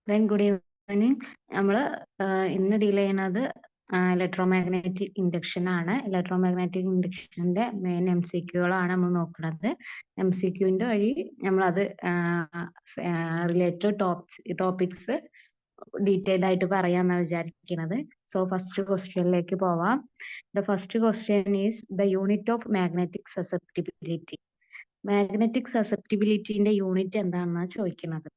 Good evening. നമ്മൾ ഇന്ന് deal ചെയ്യുന്നത് ഇലക്ട്രോമാഗ്നറ്റിക് ഇൻഡക്ഷൻ ആണ്. ഇലക്ട്രോമാഗ്നറ്റിക് ഇൻഡക്ഷന്റെ മെയിൻ MCQകളാണ് നമ്മൾ നോക്കുന്നത്. MCQന്റെ വഴി നമ്മളത് റിലേറ്റഡ് ടോപ്പിക്സ് ഡീറ്റെയിൽഡ് ആയിട്ട് പറയാമെന്നാണ് വിചാരിക്കുന്നത്. സോ ഫസ്റ്റ് ക്വസ്റ്റ്യനിലേക്ക് പോവാം. The first question is the unit of magnetic susceptibility. Magnetic സസെപ്റ്റിബിലിറ്റിന്റെ യൂണിറ്റ് എന്താണെന്നാണ് ചോദിക്കുന്നത്.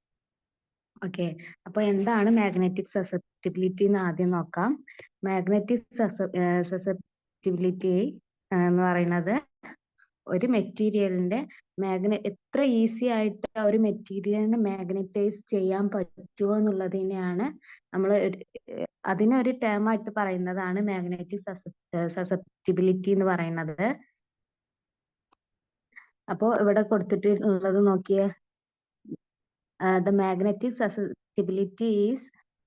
ഓക്കെ, അപ്പൊ എന്താണ് മാഗ്നറ്റിക് സസെപ്റ്റിബിലിറ്റി എന്ന് ആദ്യം നോക്കാം. മാഗ്നറ്റിക് സസെപ്റ്റിബിലിറ്റി എന്ന് പറയുന്നത് ഒരു മെറ്റീരിയലിന്റെ എത്ര ഈസി ആയിട്ട് ഒരു മെറ്റീരിയലിനെ മാഗ്നറ്റൈസ് ചെയ്യാൻ പറ്റുമോ എന്നുള്ളതിനെയാണ് നമ്മൾ അതിനൊരു ടേം ആയിട്ട് പറയുന്നതാണ് മാഗ്നറ്റിക് സസെപ്റ്റിബിലിറ്റി എന്ന് പറയുന്നത്. അപ്പോ ഇവിടെ കൊടുത്തിട്ടുള്ളത് നോക്കിയേ. The magnetic susceptibility is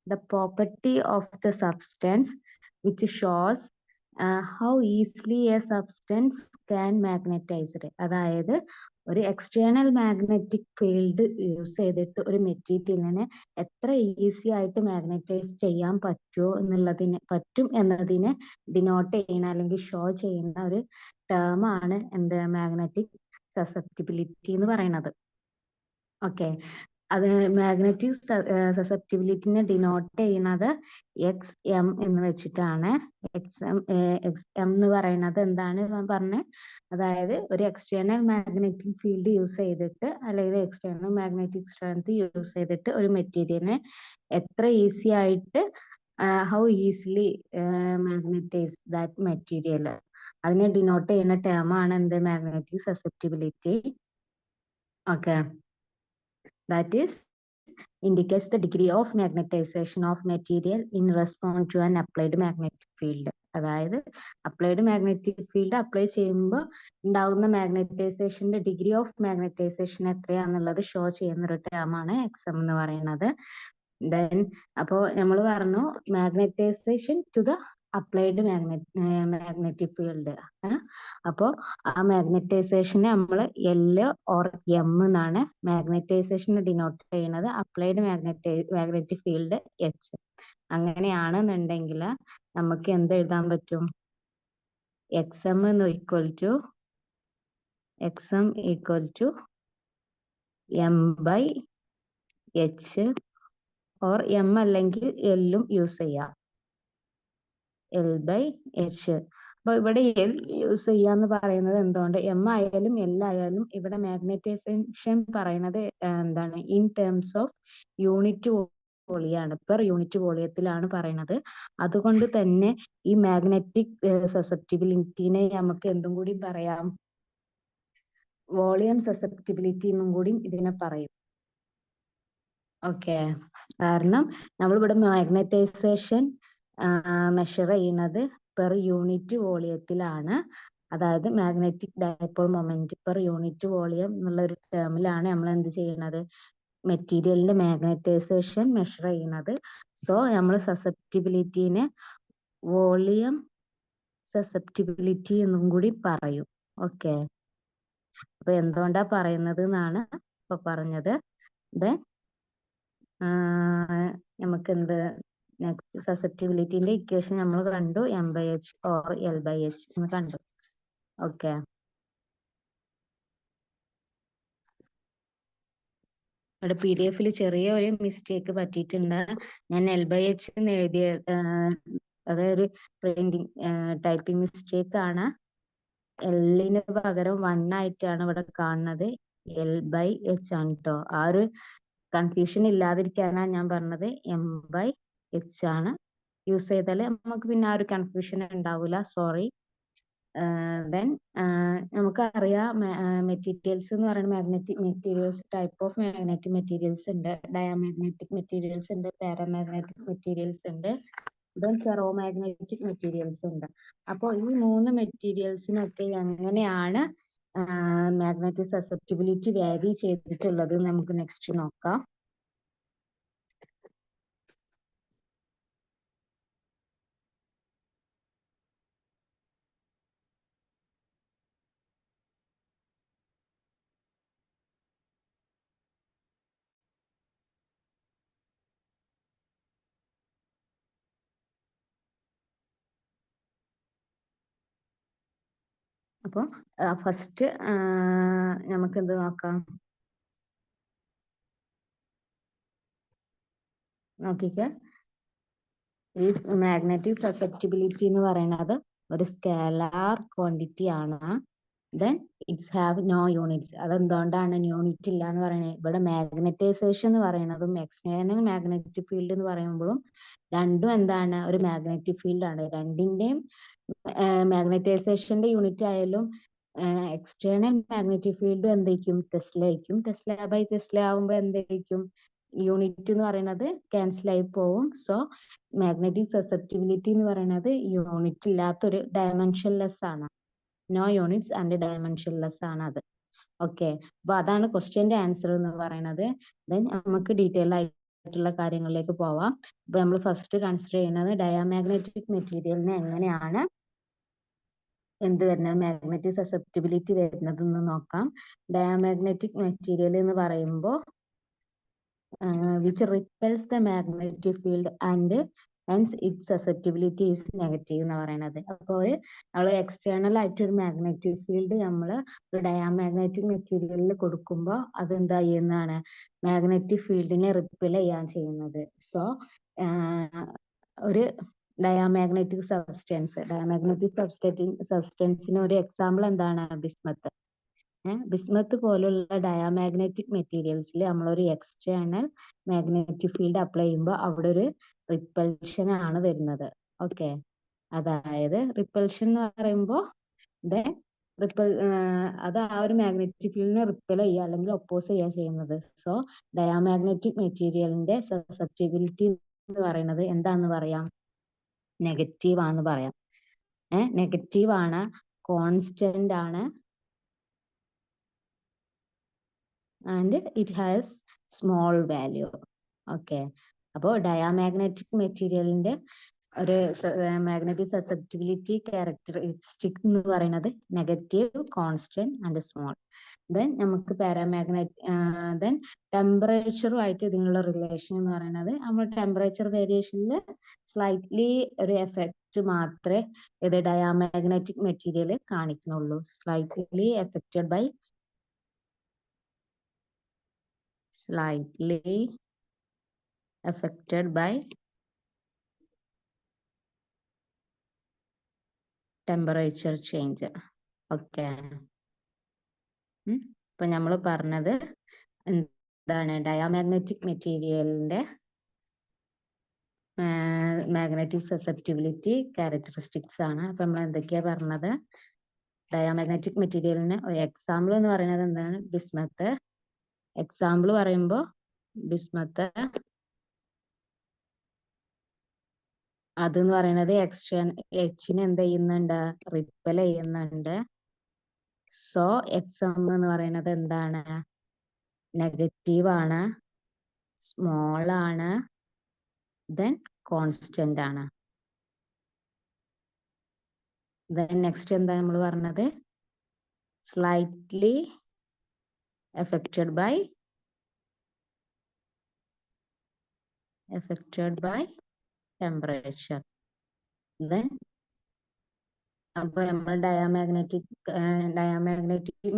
the property of the substance which shows how easily a substance can magnetize. അതായത് ഒരു എക്സ്റ്റേണൽ മാഗ്നറ്റിക് ഫീൽഡ് യൂസ് ചെയ്തിട്ട് ഒരു മെറ്റീരിയലിനെ എത്ര ഈസി ആയിട്ട് മാഗ്നറ്റൈസ് ചെയ്യാൻ പറ്റും എന്നതിനെ ഡിനോട്ട് ചെയ്യുന്ന അല്ലെങ്കിൽ ഷോ ചെയ്യുന്ന ഒരു ടേം ആണ് എന്ത് മാഗ്നറ്റിക് സസെപ്റ്റിബിലിറ്റി എന്ന് പറയുന്നത്. ഓക്കെ, അത് മാഗ്നറ്റിക് സസെപ്റ്റിബിലിറ്റിനെ ഡിനോട്ട് ചെയ്യുന്നത് XM എന്ന് വെച്ചിട്ടാണ്. XM എന്ന് പറയുന്നത് എന്താണ് പറഞ്ഞത്? അതായത് ഒരു എക്സ്റ്റേണൽ മാഗ്നറ്റിക് ഫീൽഡ് യൂസ് ചെയ്തിട്ട് അല്ലെങ്കിൽ എക്സ്റ്റേണൽ മാഗ്നറ്റിക് സ്ട്രെങ്ത് യൂസ് ചെയ്തിട്ട് ഒരു മെറ്റീരിയലിനെ എത്ര ഈസി ആയിട്ട് how easily magnetize that material, അതിനെ ഡിനോട്ട് ചെയ്യുന്ന ടേം ആണ് എന്ത് magnetic susceptibility. Okay, that is indicates the degree of magnetization of material in response to an applied magnetic field. അതായത് അപ്ലൈഡ് മാഗ്നറ്റിക് ഫീൽഡ് അപ്ലൈ ചെയ്യുമ്പോൾ ഉണ്ടാകുന്ന മാഗ്നറ്റൈസേഷന്റെ degree of magnetisation എത്രയാന്നുള്ളത് show ചെയ്യുന്ന ഒരു term ആണ് XM എന്ന് പറയുന്നത്. ദെൻ അപ്പോൾ നമ്മൾ പറഞ്ഞു magnetisation to the applied magnetic field. അപ്പോൾ ആ മാഗ്നറ്റൈസേഷനെ നമ്മൾ L ഓർ M എന്നാണ് മാഗ്നറ്റൈസേഷൻ ഡിനോട്ട് ചെയ്യുന്നത്. Applied magnetic field H. അങ്ങനെയാണെന്നുണ്ടെങ്കിൽ നമുക്ക് എന്ത് എഴുതാൻ പറ്റും? XM equal to M/H or M അല്ലെങ്കിൽ L യൂസ് ചെയ്യാം. L/H. അപ്പൊ ഇവിടെ L യൂസ് ചെയ്യാന്ന് പറയുന്നത് എന്തുകൊണ്ട്? M ആയാലും L ആയാലും ഇവിടെ മാഗ്നറ്റൈസേഷൻ പറയുന്നത് എന്താണ്? ഇൻ ടേംസ് ഓഫ് യൂണിറ്റ് വോളിയാണ്, പെർ യൂണിറ്റ് വോളിയത്തിലാണ് പറയുന്നത്. അതുകൊണ്ട് തന്നെ ഈ മാഗ്നറ്റിക് സസെപ്റ്റിബിലിറ്റിനെ നമുക്ക് എന്തും കൂടി പറയാം? വോളിയം സസെപ്റ്റിബിലിറ്റി എന്നും കൂടി ഇതിനെ പറയും. ഓക്കെ, കാരണം നമ്മളിവിടെ മാഗ്നറ്റൈസേഷൻ മെഷർ ചെയ്യുന്നത് പെർ യൂണിറ്റ് വോളിയത്തിലാണ്. അതായത് magnetic dipole moment per unit volume എന്നുള്ള ഒരു ടേമിലാണ് നമ്മൾ എന്ത് ചെയ്യുന്നത്? മെറ്റീരിയലിന്റെ മാഗ്നറ്റൈസേഷൻ മെഷർ ചെയ്യുന്നത്. സോ നമ്മൾ സസെപ്റ്റിബിലിറ്റിനെ വോളിയം സസെപ്റ്റിബിലിറ്റി എന്നും കൂടി പറയും. ഓക്കെ, അപ്പൊ എന്തുകൊണ്ടാ പറയുന്നത് എന്നാണ് ഇപ്പൊ പറഞ്ഞത്. ദെൻ നമുക്ക് എന്ത് നെക്സ്റ്റ് സസെപ്റ്റിബിലിറ്റിന്റെ ഇക്വേഷൻ നമ്മൾ കണ്ടു, M/H ഓർ L/H എന്ന് കണ്ടു. ഓക്കെ, ഇവിടെ PDF ചെറിയ ഒരു മിസ്റ്റേക്ക് പറ്റിയിട്ടുണ്ട്. ഞാൻ L/H എന്ന് എഴുതിയ അതൊരു പ്രിന്റിങ് ടൈപ്പിംഗ് മിസ്റ്റേക്ക് ആണ്. L പകരം 1 ആയിട്ടാണ് ഇവിടെ കാണുന്നത്. L/H ആണ് കേട്ടോ. ആ ഒരു കൺഫ്യൂഷൻ ഇല്ലാതിരിക്കാനാണ് ഞാൻ പറഞ്ഞത് M/H ആണ്. യൂസ് ചെയ്താൽ നമുക്ക് പിന്നെ ആ ഒരു കൺഫ്യൂഷൻ ഉണ്ടാവില്ല. സോറി. ദെൻ നമുക്കറിയാം മെറ്റീരിയൽസ് എന്ന് പറയുന്നത് magnetic materials, type of magnetic materials ഉണ്ട്. ഡയമാഗ്നറ്റിക് മെറ്റീരിയൽസ് ഉണ്ട്, പാരാമാഗ്നറ്റിക് മെറ്റീരിയൽസ് ഉണ്ട്, ദെൻ ഫെറോമാഗ്നറ്റിക് മെറ്റീരിയൽസ് ഉണ്ട്. അപ്പോൾ ഈ 3 മെറ്റീരിയൽസിനൊക്കെ എങ്ങനെയാണ് മാഗ്നറ്റിക് സസെപ്റ്റിബിലിറ്റി വാരി ചെയ്തിട്ടുള്ളത് നമുക്ക് നെക്സ്റ്റ് നോക്കാം. അപ്പോൾ ഫസ്റ്റ് നമുക്ക് എന്ത് നോക്കാം? നോക്കിക്കേ, ഈ മാഗ്നറ്റിക് സസെപ്റ്റിബിലിറ്റി എന്ന് പറയുന്നത് ഒരു സ്കേലാർ ക്വാണ്ടിറ്റി ആണ്. Then its have no units. അതെന്തുകൊണ്ടാണ് യൂണിറ്റ് ഇല്ല എന്ന് പറയുന്നത്? ഇവിടെ മാഗ്നറ്റൈസേഷൻ എന്ന് പറയുന്നതും എക്സ്റ്റേണൽ മാഗ്നറ്റിക് ഫീൽഡ് എന്ന് പറയുമ്പോഴും രണ്ടും എന്താണ്? ഒരു മാഗ്നറ്റിക് ഫീൽഡ് ആണ്. രണ്ടിന്റെയും മാഗ്നറ്റൈസേഷന്റെ യൂണിറ്റ് ആയാലും എക്സ്റ്റേണൽ മാഗ്നറ്റിക് ഫീൽഡ് എന്തായിരിക്കും? ടെസ്ല ആയിരിക്കും. ടെസ്ല ബൈ ടെസ്ല ആവുമ്പോൾ എന്തായിരിക്കും? യൂണിറ്റ് എന്ന് പറയുന്നത് ക്യാൻസൽ ആയി പോവും. സോ മാഗ്നറ്റിക് സസെപ്റ്റിബിലിറ്റി എന്ന് പറയുന്നത് യൂണിറ്റ് ഇല്ലാത്തൊരു ഡയമെൻഷൻലെസ് ആണ്. നോ യൂണിറ്റ്സ് ആൻഡ് ഡയമെൻഷൻലെസ് ആണ് അത്. ഓക്കെ, അപ്പൊ അതാണ് ക്വസ്റ്റ്യന്റെ ആൻസർ എന്ന് പറയുന്നത്. ദെൻ നമുക്ക് ഡീറ്റെയിൽ ആയിട്ടുള്ള കാര്യങ്ങളിലേക്ക് പോവാം. അപ്പൊ നമ്മൾ ഫസ്റ്റ് കൺസിഡർ ചെയ്യുന്നത് ഡയാമാഗ്നറ്റിക് മെറ്റീരിയലിനെ എങ്ങനെയാണ് എന്ത് വരുന്നത്, മാഗ്നറ്റിക് സസെപ്റ്റിബിലിറ്റി വരുന്നത് എന്ന് നോക്കാം. ഡയാമാഗ്നറ്റിക് മെറ്റീരിയൽ എന്ന് പറയുമ്പോൾ which repels the magnetic field and hence its susceptibility is negative എന്ന് പറയുന്നത്. അപ്പോൾ നമ്മൾ എക്സ്റ്റേണൽ ആയിട്ട് ഒരു മാഗ്നറ്റിക് ഫീൽഡ് നമ്മൾ ഒരു ഡയാമാഗ്നറ്റിക് മെറ്റീരിയലിൽ കൊടുക്കുമ്പോൾ അതെന്താ ചെയ്യുന്നതാണ്? മാഗ്നറ്റിക് ഫീൽഡിനെ റിപ്പൽ ചെയ്യാൻ ചെയ്യുന്നത്. സോ ഒരു ഡയാമാഗ്നറ്റിക് സബ്സ്റ്റൻസിന് ഒരു എക്സാമ്പിൾ എന്താണ്? ബിസ്മത്ത്. ബിസ്മത്ത് പോലുള്ള ഡയാമാഗ്നറ്റിക് മെറ്റീരിയൽസിൽ നമ്മളൊരു എക്സ്റ്റേണൽ മാഗ്നറ്റിക് ഫീൽഡ് അപ്ലൈ ചെയ്യുമ്പോൾ അവിടെ ഒരു റിപ്പൽഷൻ ആണ് വരുന്നത്. ഓക്കെ, അതായത് റിപ്പൽഷൻ എന്ന് പറയുമ്പോൾ അത് ആ ഒരു മാഗ്നറ്റിക് ഫീൽഡിനെ റിപ്പൽ ചെയ്യുക അല്ലെങ്കിൽ ഒപ്പോസ് ചെയ്യുക ചെയ്യുന്നത്. സോ ഡയാമാഗ്നറ്റിക് മെറ്റീരിയലിന്റെ സസെപ്റ്റിബിലിറ്റി എന്ന് പറയുന്നത് എന്താണെന്ന് പറയാം? നെഗറ്റീവ് ആണെന്ന് പറയാം. നെഗറ്റീവ് ആണ്, കോൺസ്റ്റന്റ് ആണ്, and it has small value. Okay, അപ്പോൾ ഡയാമാഗ്നറ്റിക് മെറ്റീരിയലിന്റെ ഒരു മാഗ്നറ്റിക് സസെപ്റ്റിബിലിറ്റി ക്യാരക്ടറിസ്റ്റിക് എന്ന് പറയുന്നത് negative, constant and small. Then നമുക്ക് ദെൻ ടെമ്പറേച്ചറുമായിട്ട് ഇതിനുള്ള റിലേഷൻ എന്ന് പറയുന്നത്, നമ്മൾ ടെമ്പറേച്ചർ വേരിയേഷനിൽ സ്ലൈറ്റ്ലി ഒരു എഫക്റ്റ് മാത്രമേ ഇത് ഡയാമാഗ്നറ്റിക് മെറ്റീരിയൽ കാണിക്കുന്നുള്ളൂ. Slightly affected by temperature change. Okay, ഇപ്പൊ നമ്മൾ പറഞ്ഞത് എന്താണ്? ഡയാമാഗ്നറ്റിക് മെറ്റീരിയലിന്റെ മാഗ്നറ്റിക് സസെപ്റ്റിബിലിറ്റി ക്യാരക്ടറിസ്റ്റിക്സ് ആണ്. അപ്പൊ നമ്മൾ എന്തൊക്കെയാ പറഞ്ഞത്? ഡയാമാഗ്നറ്റിക് മെറ്റീരിയലിന് ഒരു എക്സാമ്പിൾ എന്ന് പറയുന്നത് എന്താണ്? ബിസ്മത്ത്. എക്സാമ്പിൾ പറയുമ്പോൾ ബിസ്മത്ത് അതെന്ന് പറയുന്നത് എച്ചിനെ എന്ത് ചെയ്യുന്നുണ്ട്? റിപ്പൽ ചെയ്യുന്നുണ്ട്. സോ എക്സാം എന്ന് പറയുന്നത് എന്താണ്? നെഗറ്റീവ് ആണ്, സ്മോൾ ആണ്, ദെൻ കോൺസ്റ്റന്റ് ആണ്. ദെൻ നെക്സ്റ്റ് എന്താ നമ്മൾ പറഞ്ഞത്? Slightly affected by temperature. Then അപ്പോൾ നമ്മൾ ഡയാമാഗ്നറ്റിക്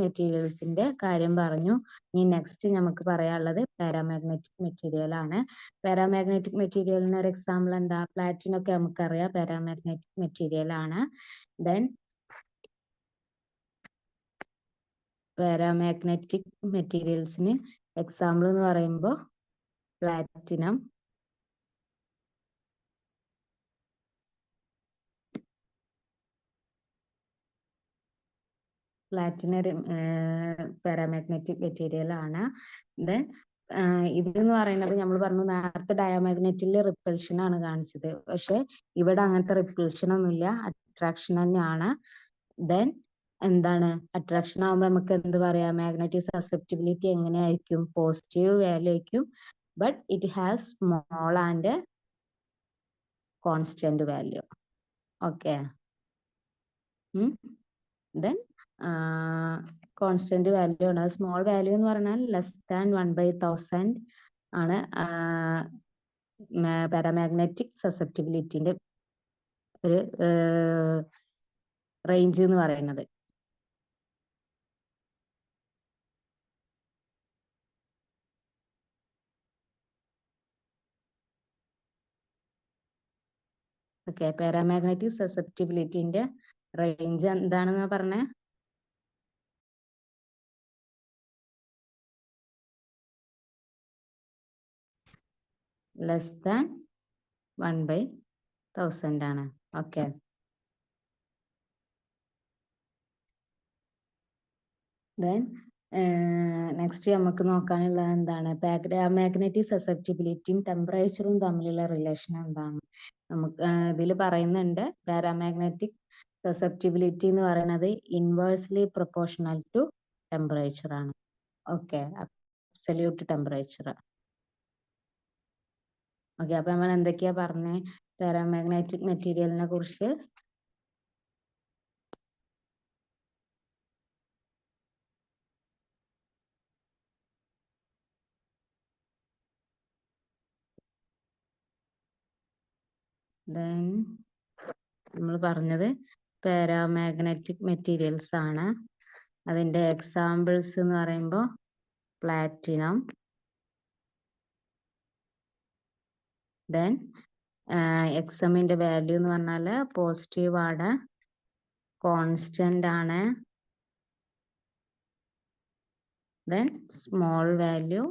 മെറ്റീരിയൽസിന്റെ കാര്യം പറഞ്ഞു. ഇനി നെക്സ്റ്റ് നമുക്ക് പറയാനുള്ളത് പാരാമാഗ്നറ്റിക് മെറ്റീരിയൽ ആണ്. പാരാമാഗ്നറ്റിക് മെറ്റീരിയലിന് ഒരു എക്സാമ്പിൾ എന്താ? പ്ലാറ്റിനം ഒക്കെ നമുക്കറിയാം പാരാമാഗ്നറ്റിക് മെറ്റീരിയൽ ആണ്. ദെൻ പാരാമാഗ്നറ്റിക് മെറ്റീരിയൽസിന് എക്സാമ്പിൾ എന്ന് പറയുമ്പോൾ പ്ലാറ്റിനം, ഒരു പാരാമാഗ്നറ്റിക് മെറ്റീരിയൽ ആണ്. ദെൻ ഇതെന്ന് പറയുന്നത് നമ്മൾ പറഞ്ഞു നേരത്തെ ഡയാമാഗ്നറ്റിൽ റിപ്പൽഷൻ ആണ് കാണിച്ചത്. പക്ഷെ ഇവിടെ അങ്ങനത്തെ റിപ്പൽഷൻ ഒന്നുമില്ല, അട്രാക്ഷൻ തന്നെയാണ്. ദെൻ എന്താണ്? അട്രാക്ഷൻ ആകുമ്പോൾ നമുക്ക് എന്ത് പറയാം? മാഗ്നറ്റിക് സസെപ്റ്റിബിലിറ്റി എങ്ങനെയായിരിക്കും? പോസിറ്റീവ് വാല്യൂ ആയിരിക്കും. But it has small and constant value. Okay, then constant value ആണ്. സ്മോൾ വാല്യൂ എന്ന് പറഞ്ഞാൽ <1/1000 ആണ് പാരാമാഗ്നറ്റിക് സസെപ്റ്റിബിലിറ്റിന്റെ ഒരു റേഞ്ച് എന്ന് പറയുന്നത്. ഓക്കെ, പാരാമാഗ്നറ്റിക് സസെപ്റ്റിബിലിറ്റിന്റെ റേഞ്ച് എന്താണെന്ന് പറഞ്ഞേ? ലെസ് ദാൻ 1/1000 ആണ്. ഓക്കെ, ദെൻ നെക്സ്റ്റ് നമുക്ക് നോക്കാനുള്ളത് എന്താണ്? പാരാമാഗ്നറ്റിക് സസെപ്റ്റിബിലിറ്റിയും ടെമ്പറേച്ചറും തമ്മിലുള്ള റിലേഷൻ എന്താണ്? നമുക്ക് ഇതിൽ പറയുന്നുണ്ട്, പാരാമാഗ്നറ്റിക് സസെപ്റ്റിബിലിറ്റി എന്ന് പറയുന്നത് ഇൻവേഴ്സ്ലി പ്രൊപ്പോർഷണൽ ടു ടെമ്പറേച്ചർ ആണ്. Okay, absolute temperature. ഓക്കെ, അപ്പൊ നമ്മൾ എന്തൊക്കെയാ പറഞ്ഞേ പാരാമാഗ്നറ്റിക് മെറ്റീരിയലിനെ കുറിച്ച്? ദെൻ നമ്മൾ പറഞ്ഞത് പാരാമാഗ്നറ്റിക് മെറ്റീരിയൽസ് ആണ്. അതിന്റെ എക്സാമ്പിൾസ് എന്ന് പറയുമ്പോൾ പ്ലാറ്റിനം, ദെൻ എക്സമിന്റെ വാല്യൂ എന്ന് പറഞ്ഞാൽ പോസിറ്റീവ് ആണ്, കോൺസ്റ്റന്റ് ആണ്, ദെൻ സ്മോൾ വാല്യൂ,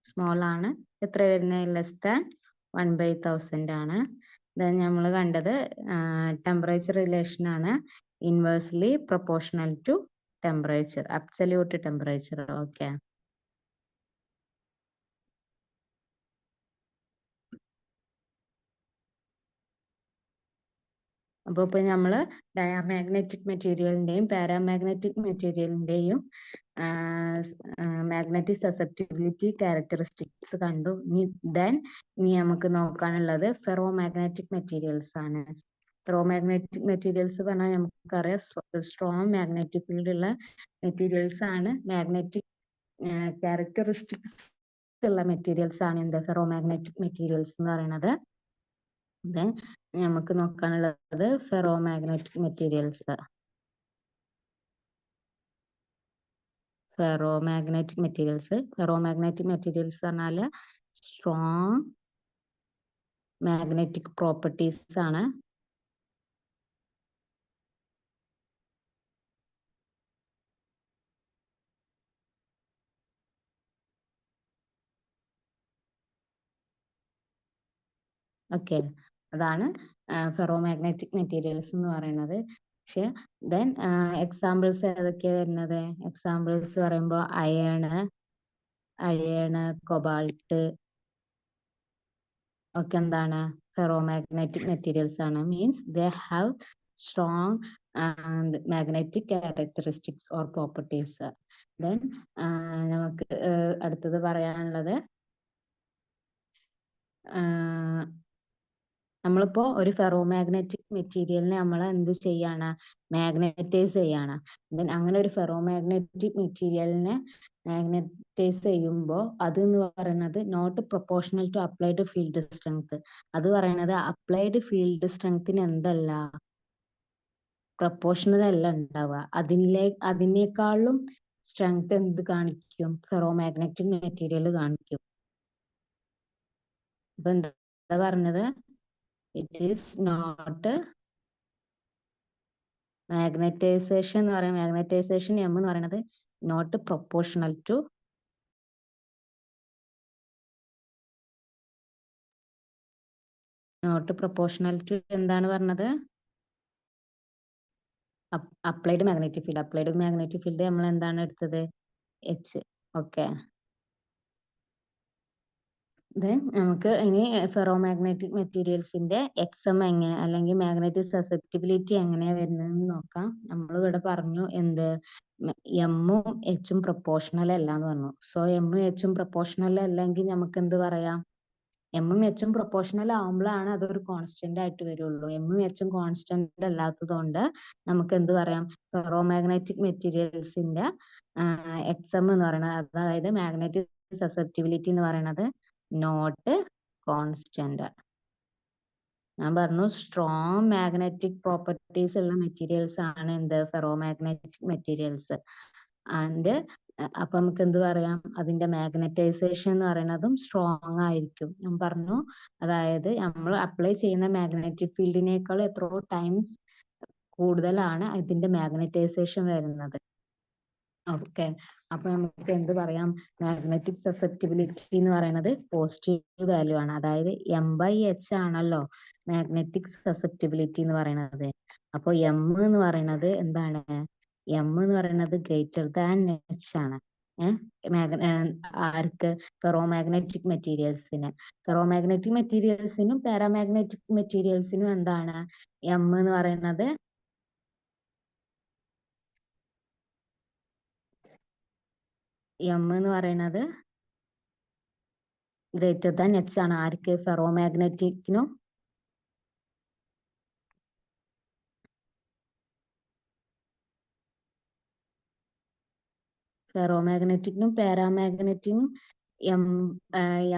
സ്മോൾ ആണ്, എത്ര വരുന്നത്? ലെസ് ദാൻ 1/1000 ആണ്. ദെൻ നമ്മൾ കണ്ടത് ടെമ്പറേച്ചർ റിലേഷൻ ആണ്, inversely proportional to temperature, absolute temperature. Okay, അപ്പോൾ ഇപ്പൊ നമ്മള് ഡയാമാഗ്നറ്റിക് മെറ്റീരിയലിന്റെയും പാരാമാഗ്നറ്റിക് മെറ്റീരിയലിന്റെയും മാഗ്നറ്റിക് സസെപ്റ്റിബിലിറ്റി ക്യാരക്ടറിസ്റ്റിക്സ് കണ്ടു. ഇനി നമുക്ക് നോക്കാനുള്ളത് ഫെറോ മാഗ്നറ്റിക് മെറ്റീരിയൽസ് ആണ്. ഫെറോ മാഗ്നറ്റിക് മെറ്റീരിയൽസ് പറഞ്ഞാൽ നമുക്കറിയാം സ്ട്രോങ് മാഗ്നറ്റിക് ഫീൽഡ് ഉള്ള മെറ്റീരിയൽസ് ആണ്. മാഗ്നറ്റിക് ക്യാരക്ടറിസ്റ്റിക്സ് ഉള്ള മെറ്റീരിയൽസ് ആണ് എന്ത്? ഫെറോ മാഗ്നറ്റിക് മെറ്റീരിയൽസ് എന്ന് പറയുന്നത്. ദെൻ നമുക്ക് നോക്കാനുള്ളത് ferromagnetic materials. Ferromagnetic materials പറഞ്ഞാൽ സ്ട്രോങ് മാഗ്നറ്റിക് പ്രോപ്പർട്ടീസ് ആണ്. ഓക്കെ, അതാണ് ഫെറോമാഗ്നറ്റിക് മെറ്റീരിയൽസ് എന്ന് പറയുന്നത്. പക്ഷെ ദെൻ എക്സാമ്പിൾസ് ഏതൊക്കെയാണ് വരുന്നത്? എക്സാമ്പിൾസ് പറയുമ്പോൾ അയേണ്, കൊബാൾട്ട് ഒക്കെ എന്താണ്? ഫെറോമാഗ്നറ്റിക് മെറ്റീരിയൽസ് ആണ്. Means they have strong magnetic characteristics or properties. Then നമുക്ക് അടുത്തത് പറയാനുള്ളത്, നമ്മളിപ്പോ ഒരു ഫെറോമാഗ്നറ്റിക് മെറ്റീരിയലിനെ നമ്മൾ എന്ത് ചെയ്യാണ്? മാഗ്നറ്റൈസ് ചെയ്യാണ്. ദെൻ അങ്ങനെ ഒരു ഫെറോമാഗ്നറ്റിക് മെറ്റീരിയലിനെ മാഗ്നറ്റൈസ് ചെയ്യുമ്പോൾ അത് എന്ന് പറയുന്നത് not proportional to applied field strength. അത് പറയുന്നത് അപ്ലൈഡ് ഫീൽഡ് സ്ട്രെങ്ത്തിന് എന്തല്ല, പ്രൊപ്പോർഷണൽ അല്ല ഉണ്ടാവുക. അതിനേക്കാളും സ്ട്രെങ്ത് എന്ത് കാണിക്കും? ഫെറോമാഗ്നറ്റിക് മെറ്റീരിയൽ കാണിക്കും. അപ്പൊ എന്താ പറഞ്ഞത്? ഇറ്റ് ഈസ് നോട്ട് മാഗ്നറ്റൈസേഷൻ എന്ന് പറയുന്നത്, മാഗ്നറ്റൈസേഷൻ എം എന്ന് പറയുന്നത് നോട്ട് പ്രൊപ്പോർഷണൽ ടു എന്താണ് പറഞ്ഞത്? അപ്ലൈഡ് മാഗ്നറ്റിക് ഫീൽഡ് നമ്മൾ എന്താണ് എടുത്തത്? എച്ച്. ഓക്കെ, നമുക്ക് ഇനി ഫെറോമാഗ്നറ്റിക് മെറ്റീരിയൽസിന്റെ എക്സം എങ്ങനെ അല്ലെങ്കിൽ മാഗ്നറ്റിക് സസെപ്റ്റിബിലിറ്റി എങ്ങനെയാ വരുന്നതെന്ന് നോക്കാം. നമ്മൾ ഇവിടെ പറഞ്ഞു എന്ത്? എമ്മും എച്ചും പ്രൊപ്പോർഷണൽ അല്ല എന്ന് പറഞ്ഞു. സോ എമ്മും എച്ചും പ്രൊപ്പോർഷണൽ അല്ലെങ്കിൽ നമുക്ക് എന്ത് പറയാം? എമ്മും എച്ചും പ്രൊപ്പോർഷണൽ ആവുമ്പോഴാണ് അതൊരു കോൺസ്റ്റന്റ് ആയിട്ട് വരുള്ളൂ. എമ്മും എച്ചും കോൺസ്റ്റന്റ് അല്ലാത്തത് കൊണ്ട് നമുക്ക് എന്ത് പറയാം? ഫെറോമാഗ്നറ്റിക് മെറ്റീരിയൽസിന്റെ എക്സം എന്ന് പറയുന്നത്, അതായത് മാഗ്നറ്റിക് സസെപ്റ്റിബിലിറ്റി എന്ന് പറയുന്നത് നോട്ട് കോൺസ്റ്റന്റ്. ഞാൻ പറഞ്ഞു സ്ട്രോങ് മാഗ്നറ്റിക് പ്രോപ്പർട്ടീസ് ഉള്ള മെറ്റീരിയൽസ് ആണ് എന്ത്? Ferromagnetic materials. ആൻഡ് അപ്പൊ നമുക്ക് എന്ത് പറയാം, അതിന്റെ മാഗ്നറ്റൈസേഷൻ എന്ന് പറയുന്നതും സ്ട്രോങ് ആയിരിക്കും. ഞാൻ പറഞ്ഞു, അതായത് നമ്മൾ അപ്ലൈ ചെയ്യുന്ന മാഗ്നറ്റിക് ഫീൽഡിനേക്കാൾ എത്രയോ ടൈംസ് കൂടുതലാണ് ഇതിന്റെ മാഗ്നറ്റൈസേഷൻ വരുന്നത്. ഓക്കെ, അപ്പൊ നമുക്ക് എന്ത് പറയാം, മാഗ്നറ്റിക് സസെപ്റ്റിബിലിറ്റി എന്ന് പറയുന്നത് പോസിറ്റീവ് വാല്യൂ ആണ്. അതായത് M/H ആണല്ലോ മാഗ്നറ്റിക് സസെപ്റ്റിബിലിറ്റി എന്ന് പറയുന്നത്. അപ്പൊ M എന്ന് പറയുന്നത് എന്താണ്, M എന്ന് പറയുന്നത് ഗ്രേറ്റർ ദാൻ H ആണ്. ആർക്ക്, ഫെറോമാഗ്നറ്റിക് മെറ്റീരിയൽസിന്. ഫെറോമാഗ്നറ്റിക് മെറ്റീരിയൽസിനും പാരാമാഗ്നറ്റിക് മെറ്റീരിയൽസിനും എന്താണ് M എന്ന് പറയുന്നത് ഗ്രേറ്റർ ദാൻ H ആണ്. ആർക്ക്, ഫെറോമാഗ്നറ്റിക്കിനും പാരാമാഗ്നറ്റിനും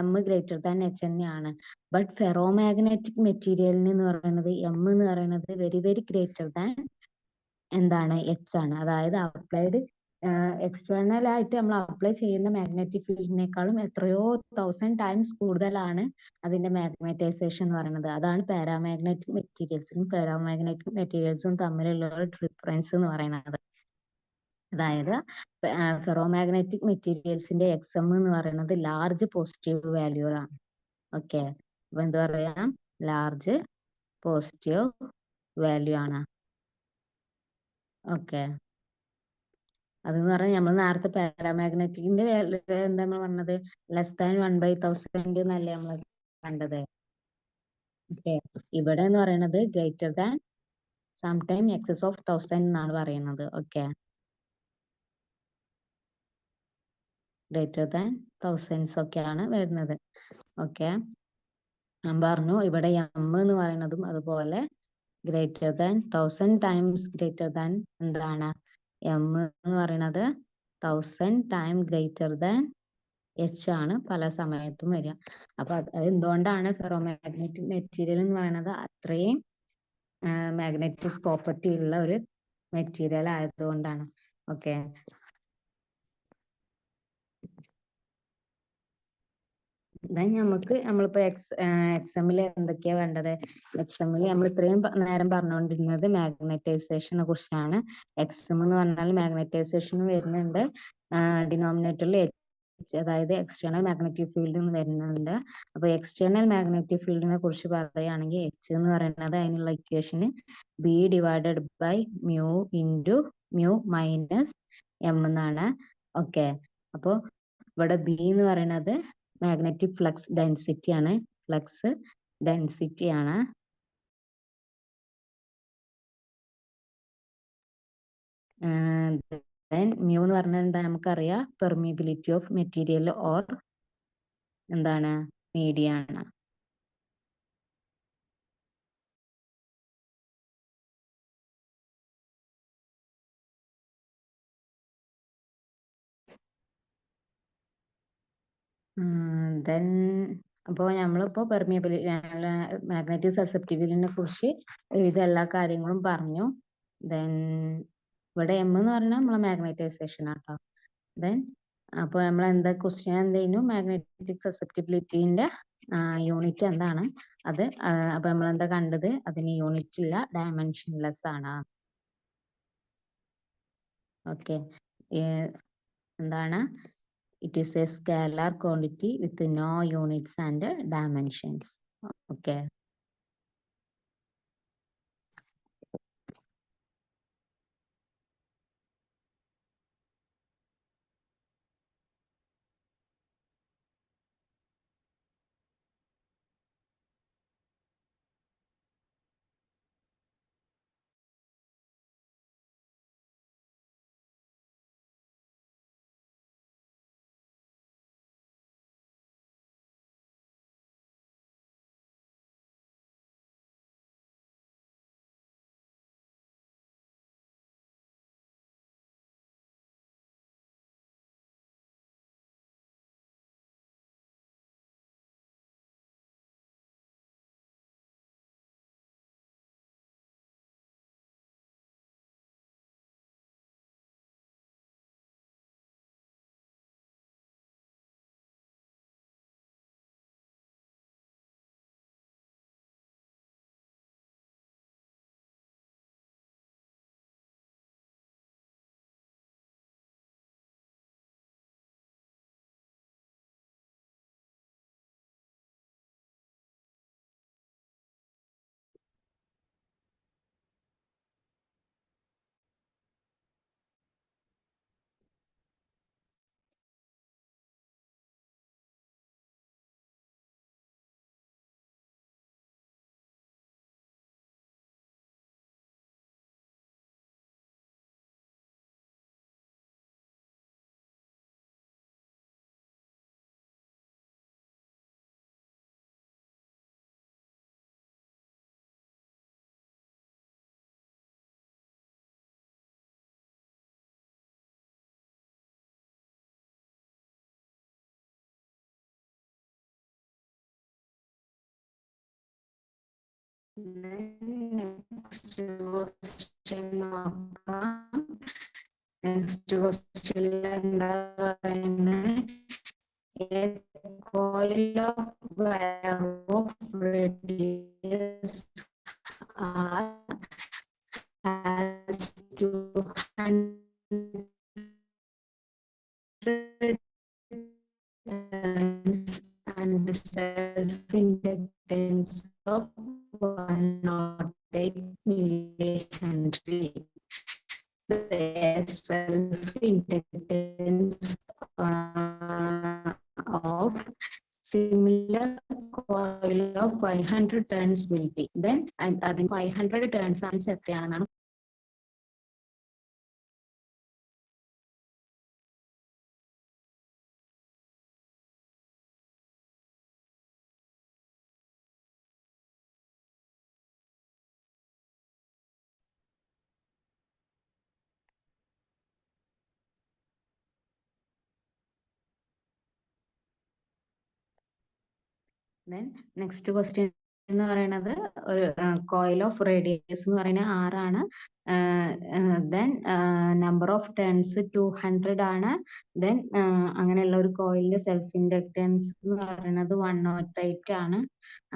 M ഗ്രേറ്റർ ദാൻ H തന്നെയാണ്. ബട്ട് ഫെറോമാഗ്നറ്റിക് മെറ്റീരിയലിന് എന്ന് പറയുന്നത് M എന്ന് പറയുന്നത് വെരി വെരി ഗ്രേറ്റർ ദാൻ എന്താണ് H ആണ്. അതായത് അപ്ലൈഡ് എക്സ്റ്റേണൽ ആയിട്ട് നമ്മൾ അപ്ലൈ ചെയ്യുന്ന മാഗ്നറ്റിക് ഫീൽഡിനേക്കാളും എത്രയോ 1000 ടൈംസ് കൂടുതലാണ് അതിന്റെ മാഗ്നറ്റൈസേഷൻ എന്ന് പറയുന്നത്. അതാണ് പാരാമാഗ്നറ്റിക് മെറ്റീരിയൽസും ഫെറോമാഗ്നറ്റിക് മെറ്റീരിയൽസും തമ്മിലുള്ള ഡിഫറൻസ് എന്ന് പറയുന്നത്. അതായത് ഫെറോമാഗ്നറ്റിക് മെറ്റീരിയൽസിന്റെ XM എന്ന് പറയുന്നത് ലാർജ് പോസിറ്റീവ് വാല്യൂ ആണ്. ഓക്കെ, അപ്പൊ എന്താ പറയാം, ലാർജ് പോസിറ്റീവ് വാല്യൂ ആണ്. ഓക്കെ, അതെന്ന് പറഞ്ഞാൽ നമ്മൾ നേരത്തെ പാരാമാഗ്നറ്റിക്കിന്റെ എന്താ നമ്മൾ പറഞ്ഞത്, ലെസ് ദാൻ 1/1000 എന്നല്ലേ നമ്മൾ കണ്ടത്. ഓക്കെ, ഇവിടെ എന്ന് പറയുന്നത് greater than sometime excess of 1000 എന്നാണ് പറയുന്നത്. ഓക്കെ, ഗ്രേറ്റർ ദാൻ തൗസൻഡ്സ് ഒക്കെയാണ് വരുന്നത്. ഓക്കെ, ഞാൻ പറഞ്ഞു ഇവിടെ M എന്ന് പറയുന്നതും അതുപോലെ greater than 1000 times greater than എന്താണ്, M എന്ന് പറയുന്നത് 1000 ടൈം ഗ്രേറ്റർ ദാൻ H ആണ് പല സമയത്തും വരിക. അപ്പൊ അത് എന്തുകൊണ്ടാണ് ഫെറോമാഗ്നറ്റിക് മെറ്റീരിയൽ എന്ന് പറയുന്നത് അത്രയും മാഗ്നറ്റിക് പ്രോപ്പർട്ടി ഉള്ള ഒരു മെറ്റീരിയൽ ആയതുകൊണ്ടാണ്. ഓക്കെ, നമ്മളിപ്പോ എക്സാമിൽ എന്തൊക്കെയാ വേണ്ടത്, എക്സാമിൽ നമ്മൾ ഇത്രയും നേരം പറഞ്ഞുകൊണ്ടിരുന്നത് മാഗ്നറ്റൈസേഷനെ കുറിച്ചാണ്. എക്സാം എന്ന് പറഞ്ഞാൽ മാഗ്നറ്റൈസേഷൻ വരുന്നുണ്ട് ഡിനോമിനേറ്ററിൽ അതായത് എക്സ്റ്റേണൽ മാഗ്നറ്റിക് ഫീൽഡ് എന്ന് വരുന്നുണ്ട്. അപ്പൊ എക്സ്റ്റേണൽ മാഗ്നറ്റിക് ഫീൽഡിനെ കുറിച്ച് പറയുകയാണെങ്കിൽ H എന്ന് പറയുന്നത് അതിനുള്ള ഇക്വേഷന് B/μ എന്നാണ്. ഓക്കെ, അപ്പൊ ഇവിടെ B എന്ന് പറയുന്നത് മാഗ്നറ്റിക് ഫ്ലക്സ് ഡെൻസിറ്റി ആണ്. ഫ്ലക്സ് ഡെൻസിറ്റി ആണ്. mu എന്ന് പറഞ്ഞാൽ എന്താ നമുക്കറിയാം, പെർമിബിലിറ്റി ഓഫ് മെറ്റീരിയൽ ഓർ എന്താണ്, മീഡിയ ആണ്. ദെൻ അപ്പോൾ നമ്മളിപ്പോ പെർമിയബിലിറ്റി മാഗ്നറ്റിക് സസെപ്റ്റിബിലിറ്റിനെ കുറിച്ച് വിവിധ എല്ലാ കാര്യങ്ങളും പറഞ്ഞു. ദെൻ ഇവിടെ M എന്ന് പറഞ്ഞാൽ നമ്മളെ മാഗ്നറ്റൈസേഷൻ ആട്ടോ. ദെൻ അപ്പോൾ നമ്മൾ എന്താ ക്വസ്റ്റ്യൻ എന്തായിരുന്നു, മാഗ്നറ്റിക് സസെപ്റ്റിബിലിറ്റിന്റെ യൂണിറ്റ് എന്താണ് അത്. അപ്പൊ നമ്മൾ എന്താ കണ്ടത്, അതിന് യൂണിറ്റ് ഇല്ല, ഡയമെൻഷൻലെസ് ആണ്. ഓക്കെ, എന്താണ്, it is a scalar quantity with no units and dimensions. Okay. Next question നോക്കാം. Next question എന്താ പറയുന്നത്? A coil of wire of radius r has 200 turns and self-inductance of 108 millihenry. The self-inductance of similar coil of 500 turns will be. Then അതിന് 500 turns answer എത്രയാണെന്നാണ്. Then next question എന്ന് പറയുന്നത് ഒരു coil of radius എന്ന് പറയുന്നത് 6 ആണ്. Then number of turns 200 ആണ്. Then അങ്ങനെയുള്ള ഒരു കോയിലിന്റെ സെൽഫ് ഇൻഡക്റ്റൻസ് എന്ന് പറയുന്നത് 108 ആണ്.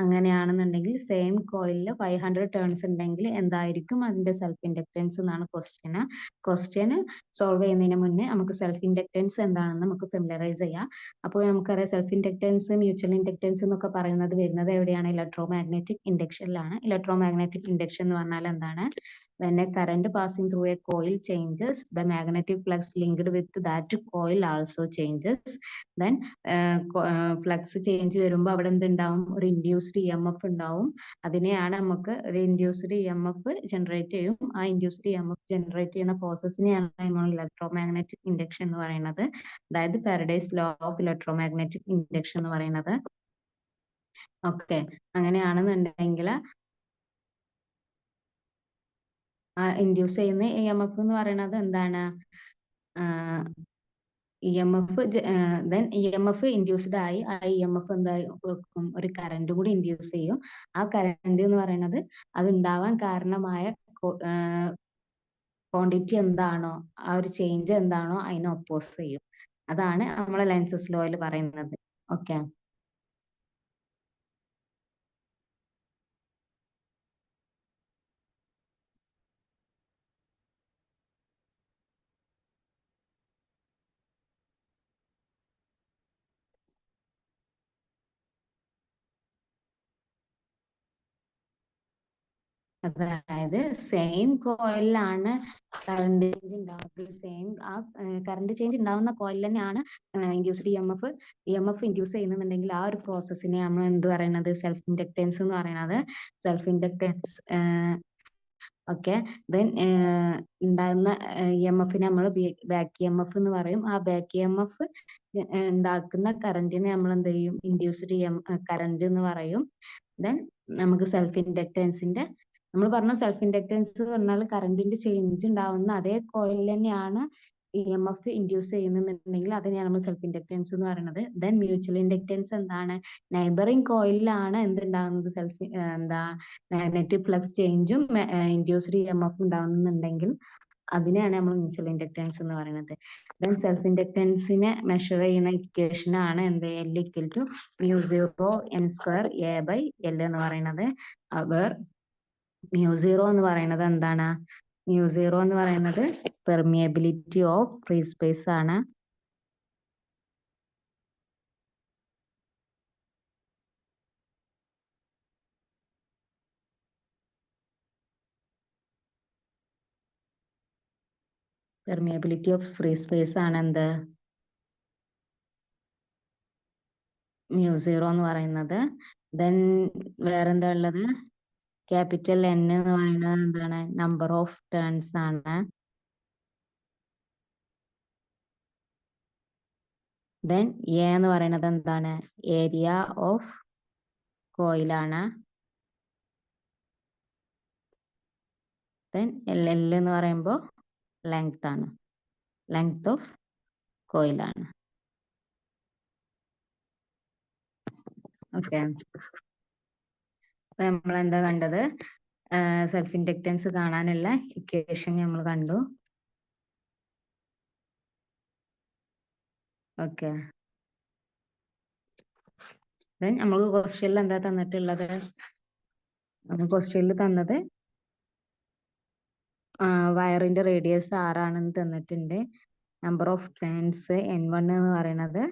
അങ്ങനെയാണെന്നുണ്ടെങ്കിൽ സെയിം കോയിലിൽ 500 ടേൺസ് ഉണ്ടെങ്കിൽ എന്തായിരിക്കും അതിന്റെ സെൽഫ് ഇൻഡക്റ്റൻസ് എന്നാണ് ക്വസ്റ്റ്യന്. ക്വസ്റ്റ്യന് സോൾവ് ചെയ്യുന്നതിന് മുന്നേ നമുക്ക് സെൽഫ് ഇൻഡക്റ്റൻസ് എന്താണെന്ന് നമുക്ക് ഫെമിലറൈസ് ചെയ്യാം. അപ്പോൾ നമുക്കറിയാം സെൽഫ് ഇൻഡക്റ്റൻസ്, മ്യൂച്വൽ ഇൻഡക്റ്റൻസ് എന്നൊക്കെ പറയുന്നത് വരുന്നത് എവിടെയാണ്? ഇലക്ട്രോ മാഗ്നറ്റിക് ഇൻഡക്ഷനിലാണ്. ഇലക്ട്രോ മാഗ്നറ്റിക് ഇൻഡക്ഷൻ എന്ന് പറഞ്ഞാൽ എന്താണ്? When a current passing through a coil changes, the magnetic flux linked with that coil also changes. Then flux change വരുമ്പോൾ അവിടെ എന്തുണ്ടാവും? ഒരു ഇൻഡ്യൂസ്ഡ് EMF ഉണ്ടാവും. അതിനെയാണ് നമുക്ക് ഒരു ഇൻഡ്യൂസ്ഡ് EMF ജനറേറ്റ് ചെയ്യും. ആ ഇൻഡ്യൂസ്ഡ് EMF ജനറേറ്റ് ചെയ്യുന്ന പ്രോസസ്സിനെയാണ് നമ്മൾ ഇലക്ട്രോ മാഗ്നറ്റിക് ഇൻഡക്ഷൻ എന്ന് പറയുന്നത്. അതായത് Faraday's law of electro magnetic induction എന്ന് പറയുന്നത്. ഓക്കെ, അങ്ങനെയാണെന്നുണ്ടെങ്കിൽ ഇൻഡ്യൂസ് ചെയ്യുന്ന EMF എന്ന് പറയുന്നത് എന്താണ്? EMF then EMF ഇൻഡ്യൂസ്ഡ് ആയി ആ EMF എന്തായി ഒരു കറണ്ട് കൂടി ഇൻഡ്യൂസ് ചെയ്യും. ആ കറണ്ട് എന്ന് പറയുന്നത് അത് ഉണ്ടാവാൻ കാരണമായ ക്വാണ്ടിറ്റി എന്താണോ, ആ ഒരു ചേഞ്ച് എന്താണോ അതിനെ ഒപ്പോസ് ചെയ്യും. അതാണ് നമ്മളെ ലെൻസസ് ലോയിൽ പറയുന്നത്. ഓക്കെ, അതായത് സെയിം കോയിലാണ് കറണ്ട് ചേഞ്ച് ഉണ്ടാവുന്നത്. സെയിം ആ കറണ്ട് ചേഞ്ച് ഉണ്ടാവുന്ന കോയിൽ തന്നെയാണ് ഇൻഡ്യൂസ്ഡ് EMF ഇൻഡ്യൂസ് ചെയ്യുന്നുണ്ടെങ്കിൽ ആ ഒരു പ്രോസസ്സിനെ നമ്മൾ എന്ത് പറയുന്നത്? സെൽഫ് ഇൻഡക്റ്റൻസ് എന്ന് പറയുന്നത്. Self inductance okay. ദെൻ ഉണ്ടാകുന്ന EMF നമ്മൾ ബാക്ക് EMF എന്ന് പറയും. ആ ബാക്ക് EMF ഉണ്ടാക്കുന്ന കറണ്ടിനെ നമ്മൾ എന്ത് ചെയ്യും? ഇൻഡ്യൂസ്ഡ് കറണ്ട് എന്ന് പറയും. ദെൻ നമുക്ക് സെൽഫ് ഇൻഡക്റ്റൻസിന്റെ നമ്മൾ പറഞ്ഞു, സെൽഫ് ഇൻഡക്റ്റൻസ് പറഞ്ഞാൽ കറണ്ടിന്റെ ചേഞ്ച് ഉണ്ടാവുന്ന അതേ കോയിൽ തന്നെയാണ് EMF ഇൻഡ്യൂസ് ചെയ്യുന്നുണ്ടെങ്കിൽ അതിനെയാണ് നമ്മൾ സെൽഫ് ഇൻഡക്റ്റൻസ് എന്ന് പറയുന്നത്. ദെൻ മ്യൂച്വൽ ഇൻഡക്റ്റൻസ് എന്താണ്? നൈബറിംഗ് കോയിലാണ് എന്തുണ്ടാകുന്നത്? സെൽഫ് മാഗ്നറ്റിക് ഫ്ലക്സ് ചേഞ്ചും ഇൻഡ്യൂസ്ഡ് EMF ഉണ്ടാവുന്നുണ്ടെങ്കിൽ അതിനെയാണ് നമ്മൾ മ്യൂച്വൽ ഇൻഡക്റ്റൻസ് എന്ന് പറയുന്നത്. ദെൻ സെൽഫ് ഇൻഡക്റ്റൻസിനെ മെഷർ ചെയ്യുന്ന ഇക്വേഷൻ ആണ് എന്ത്? L = μ0 n² A/L എന്ന് പറയുന്നത്. അവർ μ0 എന്ന് പറയുന്നത് എന്താണ്? μ0 എന്ന് പറയുന്നത് പെർമിയബിലിറ്റി ഓഫ് ഫ്രീ സ്പേസ് ആണ്. പെർമിയബിലിറ്റി ഓഫ് ഫ്രീ സ്പേസ് ആണ് എന്ത്? μ0 എന്ന് പറയുന്നത്. ദെൻ വേറെന്താ ഉള്ളത്? ക്യാപിറ്റൽ N എന്ന് പറയുന്നത് എന്താണ്? നമ്പർ ഓഫ് ടേൺസ് ആണ്. ദെൻ A എന്ന് പറയുന്നത് എന്താണ്? ഏരിയ ഓഫ് കോയിലാണ്. ദെൻ L എന്ന് പറയുമ്പോൾ ലെങ്ത് ആണ്. Length of കോയിലാണ്. ഓക്കെ, നമ്മൾ എന്താ കണ്ടത്? സെൽഫ് ഇൻഡക്റ്റൻസ് കാണാനുള്ള ഇക്വേഷൻ നമ്മൾ കണ്ടു. ഓക്കെ, ദെൻ നമുക്ക് ക്വസ്റ്റ്യനിൽ എന്താ തന്നിട്ടുള്ളത്? ക്വസ്റ്റ്യനിൽ തന്നത് വയറിന്റെ റേഡിയസ് 6 ആണെന്ന് തന്നിട്ടുണ്ട്. നമ്പർ ഓഫ് ടേൺസ് N1 എന്ന് പറയുന്നത്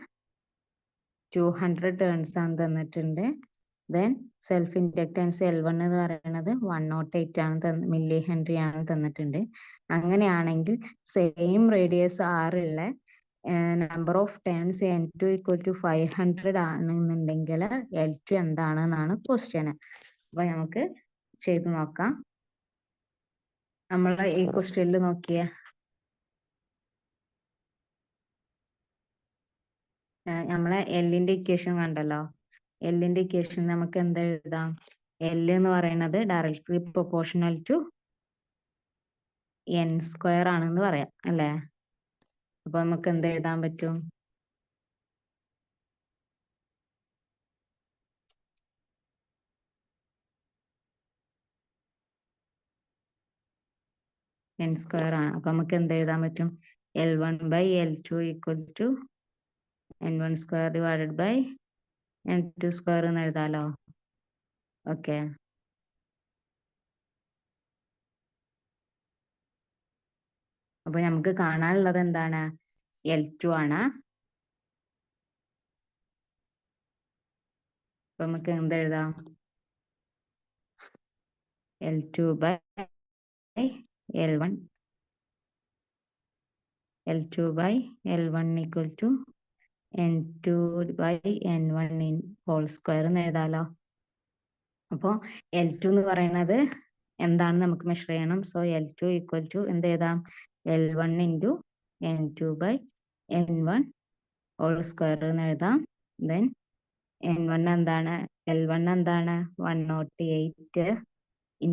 200 ടേൺസ് ആണ് തന്നിട്ടുണ്ട്. ദെൻ സെൽഫ് ഇൻഡക്റ്റൻസ് L1 എന്ന് പറയുന്നത് 108 ആണ് മില്ലി ഹെൻറി ആണ് തന്നിട്ടുണ്ട്. അങ്ങനെയാണെങ്കിൽ സെയിം റേഡിയസ് 6 ഉള്ള നമ്പർ ഓഫ് ടേൺസ് N2 = 500 ആണെന്നുണ്ടെങ്കിൽ L2 എന്താണെന്നാണ് ക്വസ്റ്റ്യൻ. അപ്പൊ നമുക്ക് ചെയ്ത് നോക്കാം. നമ്മളെ ഈ ക്വസ്റ്റ്യനിൽ നോക്കിയേ, നമ്മളെ എല്ലിന്റെ ഇക്വേഷൻ കണ്ടല്ലോ. എല്ലിന്റെ ഇക്വേഷൻ നമുക്ക് എന്താ എഴുതാം? എൽ എന്ന് പറയുന്നത് ഡയറക്ട്ലി പ്രൊപ്പോർഷണൽ ടു n² ആണെന്ന് പറയാം അല്ലേ? അപ്പൊ നമുക്ക് എന്ത് എഴുതാൻ പറ്റും? n² ആണ്. അപ്പൊ നമുക്ക് എന്ത് എഴുതാൻ പറ്റും? L1/L2 = n1² / n2² എന്ന് എഴുതാലോ. ഓക്കെ, അപ്പൊ നമുക്ക് കാണാനുള്ളത് എന്താണ്? L2 ആണ്. അപ്പൊ നമുക്ക് എന്ത് എഴുതാം? L2/L1 = N2/N1² എന്ന് എഴുതാലോ. അപ്പോ L2 എന്ന് പറയുന്നത് എന്താണ് നമുക്ക് മെഷർ ചെയ്യണം. സോ L2 = എന്ത് എഴുതാം? L1 × N2/N1² എന്ന് എഴുതാം. ദെൻ N1 എന്താണ്? L1 എന്താണ്? 108 ×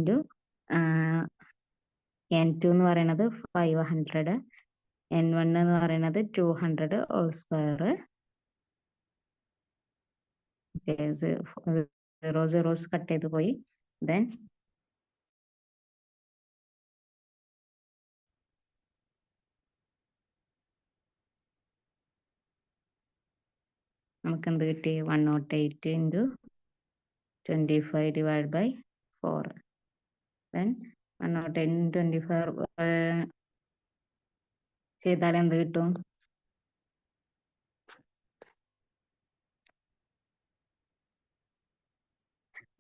N2 എന്ന് പറയുന്നത് 500, N1 എന്ന് പറയുന്നത് 200 ഹോൾ സ്ക്വയർ. സീറോസ് കട്ട് ചെയ്ത് പോയി. ദെൻ നമുക്ക് എന്ത് കിട്ടി? 108 × 25/4. ദെൻ 108 × 24 ചെയ്താൽ എന്ത് കിട്ടും?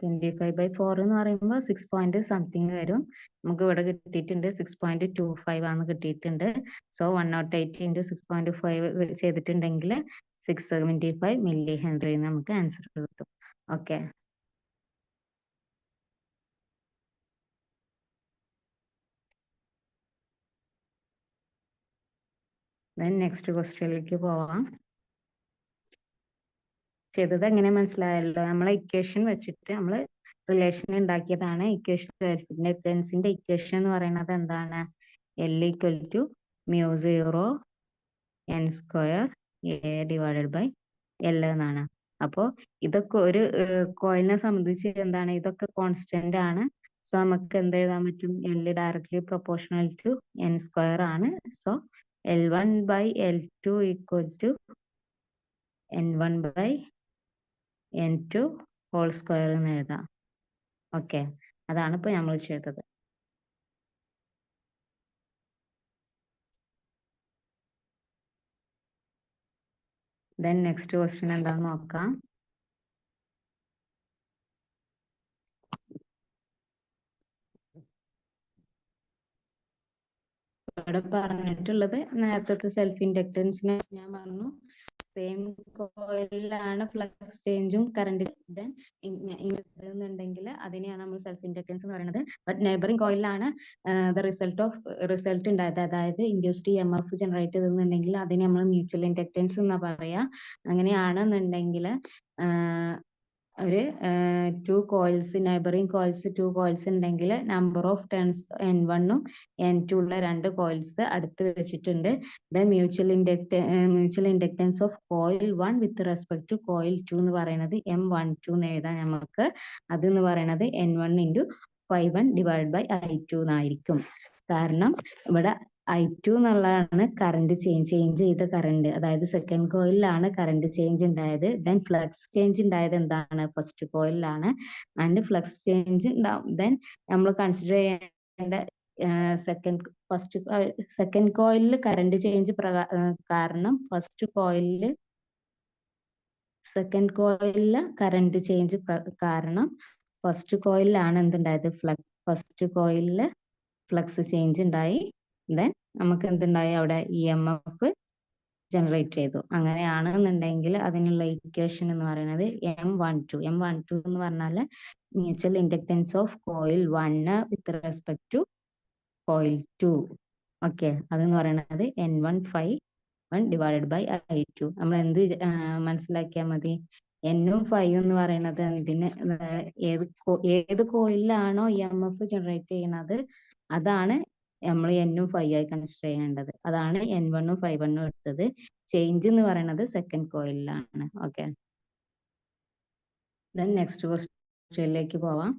25/4 എന്ന് പറയുമ്പോൾ 6.something വരും. നമുക്ക് ഇവിടെ കിട്ടിയിട്ടുണ്ട് 6.25 ആണ് കിട്ടിയിട്ടുണ്ട്. സോ 108 × 6.5 ചെയ്തിട്ടുണ്ടെങ്കിൽ 675 മില്ലി ഹെൻറി നമുക്ക് ആൻസർ കിട്ടും. ഓക്കെ, ദെൻ നെക്സ്റ്റ് ക്വസ്റ്റ്യനിലേക്ക് പോവാം. ചെയ്തത് എങ്ങനെ മനസ്സിലായല്ലോ? നമ്മളെ ഇക്വേഷൻ വെച്ചിട്ട് നമ്മൾ റിലേഷൻ ഉണ്ടാക്കിയതാണ്. ഇക്വേഷൻ ഇൻഡക്റ്റൻസിന്റെ ഇക്വേഷൻ എന്ന് പറയുന്നത് എന്താണ്? L = μ0 n² L എന്നാണ്. അപ്പോ ഇതൊക്കെ ഒരു കോയിലിനെ സംബന്ധിച്ച് എന്താണ്? ഇതൊക്കെ കോൺസ്റ്റന്റ് ആണ്. സോ നമുക്ക് എന്ത് എഴുതാൻ പറ്റും? L directly proportional to n² ആണ്. സോ L1/L2 = n1/n2² എന്ന് എഴുതാം. ഓക്കെ, അതാണ് ഇപ്പൊ നമ്മൾ ചെയ്തത്. ദെൻ നെക്സ്റ്റ് ക്വസ്റ്റ്യൻ എന്താന്ന് നോക്കാം. ഇവിടെ പറഞ്ഞിട്ടുള്ളത് നേരത്തെ സെൽഫ് ഇൻഡക്റ്റൻസിനെ ഞാൻ പറഞ്ഞു. സെയിം കോയിലാണ് ഫ്ലക്സ് ചേഞ്ചും കറണ്ട് എന്നുണ്ടെങ്കിൽ അതിനെയാണ് നമ്മൾ സെൽഫ് ഇൻഡക്റ്റൻസ് എന്ന് പറയുന്നത്. ബട്ട് നെയ്ബറിംഗ് കോയിലാണ് റിസൾട്ട് ഉണ്ടായത്, അതായത് ഇൻഡ്യൂസ്ഡ് EMF ജനറേറ്റ് ചെയ്തെന്നുണ്ടെങ്കിൽ അതിനെ നമ്മൾ മ്യൂച്വൽ ഇൻഡക്റ്റൻസ് എന്നാ പറയാ. അങ്ങനെയാണെന്നുണ്ടെങ്കിൽ ഒരു two coils neighbouring coils 2 coils ഉണ്ടെങ്കിൽ നമ്പർ ഓഫ് ടേൺസ് N1ഉം N2 ഉള്ള 2 കോയിൽസ് അടുത്ത് വെച്ചിട്ടുണ്ട്. Then mutual inductance of coil 1 with respect to coil 2 എന്ന് പറയുന്നത് M12 എന്ന് എഴുതാം നമുക്ക്. അത് എന്ന് പറയുന്നത് N1 into Φ1 divide by I2 എന്നായിരിക്കും. കാരണം ഇവിടെ I2 എന്നുള്ളതാണ് കറണ്ട് ചേഞ്ച് ചെയ്ത കറണ്ട്, അതായത് സെക്കൻഡ് കോയിലാണ് കറണ്ട് ചേഞ്ച് ഉണ്ടായത്. ദെൻ ഫ്ലക്സ് ചേഞ്ച് ഉണ്ടായത് എന്താണ്, ഫസ്റ്റ് കോയിലാണ്. ആൻഡ് ഫ്ലക്സ് ചേഞ്ച് ഉണ്ടാവും. ദെൻ നമ്മൾ കൺസിഡർ ചെയ്യേണ്ട സെക്കൻഡ് കോയിലിൽ കറണ്ട് ചേഞ്ച് കാരണം കറണ്ട് ചേഞ്ച് കാരണം ഫസ്റ്റ് കോയിലാണ് എന്തുണ്ടായത്, ഫസ്റ്റ് കോയിലിൽ ഫ്ലക്സ് ചേഞ്ച് ഉണ്ടായി. ദെൻ നമുക്ക് എന്തുണ്ടായി, അവിടെ EMF ജനറേറ്റ് ചെയ്തു. അങ്ങനെയാണെന്നുണ്ടെങ്കിൽ അതിനുള്ള ഇക്വേഷൻ എന്ന് പറയുന്നത് M12 എന്ന് പറഞ്ഞാൽ mutual inductance of coil 1 with respect to coil 2. Okay, അതെന്ന് പറയുന്നത് N1 ഡിവൈഡഡ് ബൈ I2. നമ്മൾ എന്ത് മനസ്സിലാക്കിയാൽ മതി, N-ഉം Φ-ഉം എന്ന് പറയുന്നത് എന്തിന് ഏത് കോയിലാണോ EMF ജനറേറ്റ് ചെയ്യുന്നത് അതാണ് നമ്മൾ N-ഉം Φ ആയി കൺസിഡർ ചെയ്യേണ്ടത്. അതാണ് N1ഉം Φ1ഉം എടുത്തത്. ചേഞ്ച് എന്ന് പറയുന്നത് സെക്കൻഡ് കോയിലാണ്. ഓക്കെ, ദെൻ നെക്സ്റ്റ് ക്വസ്റ്റ്യനിലേക്ക് പോവാം.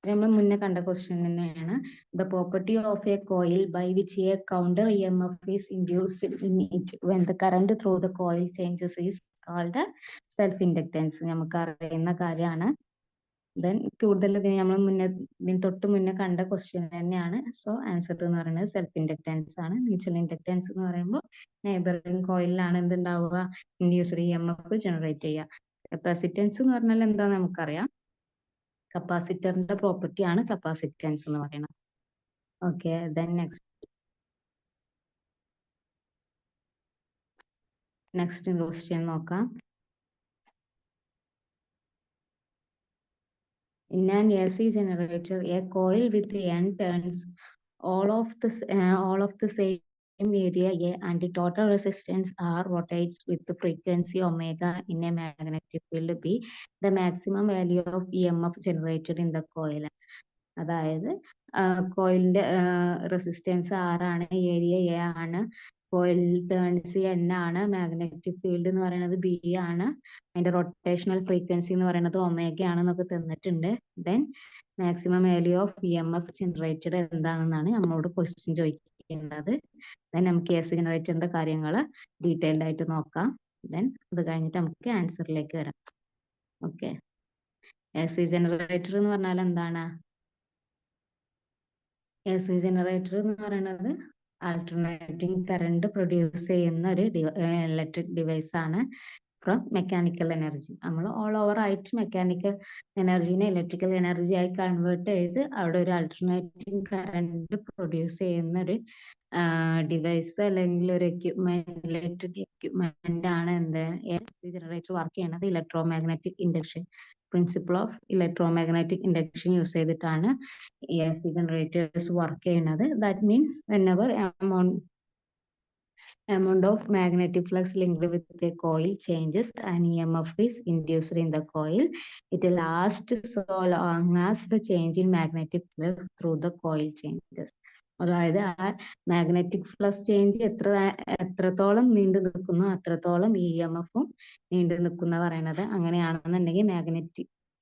നമ്മൾ മുന്നേ കണ്ട ക്വസ്റ്റ്യൻ തന്നെയാണ്. The property of a coil by which a counter EMF is induced in it when the current through the coil changes is called self inductance. നമുക്ക് അറിയുന്ന കാര്യമാണ്. ദെൻ കൂടുതൽ നമ്മൾ തൊട്ട് മുന്നേ കണ്ട ക്വസ്റ്റ്യൻ തന്നെയാണ്. സോ ആൻസർ എന്ന് പറയുന്നത് സെൽഫ് ഇൻഡക്റ്റൻസ് ആണ്. മ്യൂച്വൽ ഇൻഡക്റ്റൻസ് എന്ന് പറയുമ്പോൾ നെയ്ബറിംഗ് കോയിലാണ് എന്തുണ്ടാവുക, ഇൻഡ്യൂസ്ഡ് EMF ജനറേറ്റ് ചെയ്യുക. കപ്പാസിറ്റൻസ് എന്ന് പറഞ്ഞാൽ എന്താ നമുക്കറിയാം, കപ്പാസിറ്ററിന്റെ പ്രോപ്പർട്ടി ആണ് കപ്പാസിറ്റൻസ് എന്ന് പറയുന്നത്. ഓക്കെ, ദെൻ നെക്സ്റ്റ് ക്വസ്റ്റ്യൻ നോക്കാം. In an AC generator, a coil with N turns all of the same area A and the total resistance R rotates with the frequency omega in a magnetic field B. The maximum value of EMF generated in the coil. അതായത് കോയിലിന്റെ resistance R ആണ്, area A ആണ്, coil turns N ആണ്, magnetic field എന്ന് പറയുന്നത് B ആണ്, അതിന്റെ rotational frequency എന്ന് പറയുന്നത് ഒമേഗ ആണെന്നൊക്കെ തന്നിട്ടുണ്ട്. Then maximum value of EMF generated എന്താണെന്നാണ് നമ്മളോട് ക്വസ്റ്റ്യൻ ചോദിക്കേണ്ടത്. ദെൻ നമുക്ക് AC ജനറേറ്ററിന്റെ കാര്യങ്ങൾ ഡീറ്റെയിൽഡ് ആയിട്ട് നോക്കാം. ദെൻ അത് കഴിഞ്ഞിട്ട് നമുക്ക് ആൻസറിലേക്ക് വരാം. ഓക്കെ, AC ജനറേറ്റർ എന്ന് പറഞ്ഞാൽ എന്താണ്? AC ജനറേറ്റർ എന്ന് പറയുന്നത് ആൾട്ടർനേറ്റിംഗ് കറണ്ട് പ്രൊഡ്യൂസ് ചെയ്യുന്ന ഒരു ഇലക്ട്രിക് ഡിവൈസ് ആണ് ഫ്രം മെക്കാനിക്കൽ എനർജി. നമ്മൾ ഓൾ ഓവർ ആയിട്ട് മെക്കാനിക്കൽ എനർജീനെ ഇലക്ട്രിക്കൽ എനർജി ആയി കൺവേർട്ട് ചെയ്ത് അവിടെ ഒരു ആൾട്ടർനേറ്റിംഗ് കറണ്ട് പ്രൊഡ്യൂസ് ചെയ്യുന്ന ഒരു ഡിവൈസ് അല്ലെങ്കിൽ ഒരു ഇലക്ട്രിക് എക്യുപ്മെന്റ് ആണ് എന്ത് AC ജനറേറ്റർ വർക്ക് ചെയ്യുന്നത്. Electro magnetic induction principle of electro magnetic induction use ചെയ്തിട്ടാണ് AC ജനറേറ്റേഴ്സ് വർക്ക് ചെയ്യുന്നത്. That means whenever amount of magnetic flux linked with the coil changes, an EMF is induced in the coil. It lasts so long as the change in magnetic flux through the coil changes. അതായത് ആ magnetic flux change എത്രത്തോളം നീണ്ടു നിൽക്കുന്നു അത്രത്തോളം EMF-ഉം നീണ്ടു നിൽക്കുന്ന പറയുന്നത്. അങ്ങനെയാണെന്നുണ്ടെങ്കിൽ